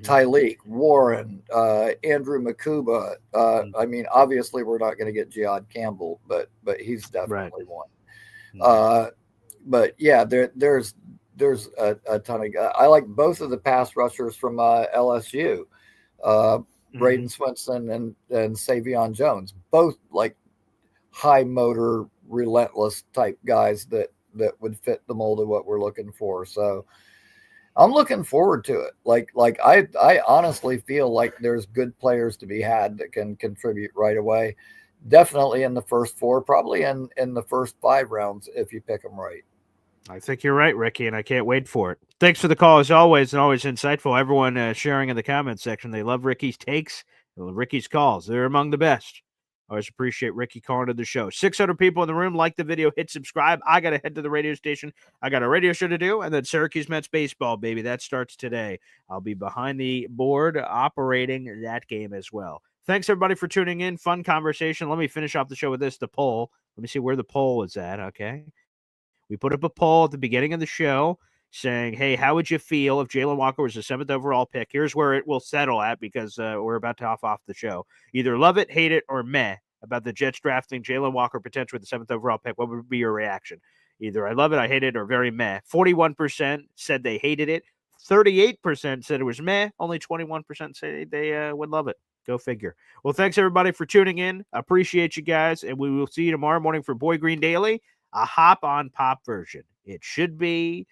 Tyleek, Warren, Andrew Makuba. I mean, obviously we're not going to get Jihad Campbell, but he's definitely one. But yeah, there's a ton of guys. I like both of the pass rushers from LSU, Braden Swinson and Savion Jones, both like high motor, relentless type guys that would fit the mold of what we're looking for. So I'm looking forward to it. Like I honestly feel like there's good players to be had that can contribute right away. Definitely in the first 4, probably in the first 5 rounds if you pick them right. I think you're right, Ricky, and I can't wait for it. Thanks for the call as always, and always insightful. Everyone sharing in the comments section. They love Ricky's takes, Ricky's calls. They're among the best. Always appreciate Ricky calling to the show. 600 people in the room. Like the video, hit subscribe. I got to head to the radio station. I got a radio show to do, and then Syracuse Mets baseball, baby. That starts today. I'll be behind the board operating that game as well. Thanks, everybody, for tuning in. Fun conversation. Let me finish off the show with this, the poll. Let me see where the poll is at, okay? We put up a poll at the beginning of the show saying, hey, how would you feel if Jaylen Walker was the 7th overall pick? Here's where it will settle at because we're about to off the show. Either love it, hate it, or meh about the Jets drafting Jaylen Walker potentially with the 7th overall pick. What would be your reaction? Either I love it, I hate it, or very meh. 41% said they hated it. 38% said it was meh. Only 21% say they would love it. Go figure. Well, thanks, everybody, for tuning in. Appreciate you guys, and we will see you tomorrow morning for Boy Green Daily, a hop-on-pop version. It should be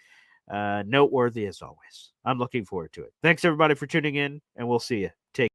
noteworthy as always. I'm looking forward to it. Thanks, everybody, for tuning in, and we'll see you. Take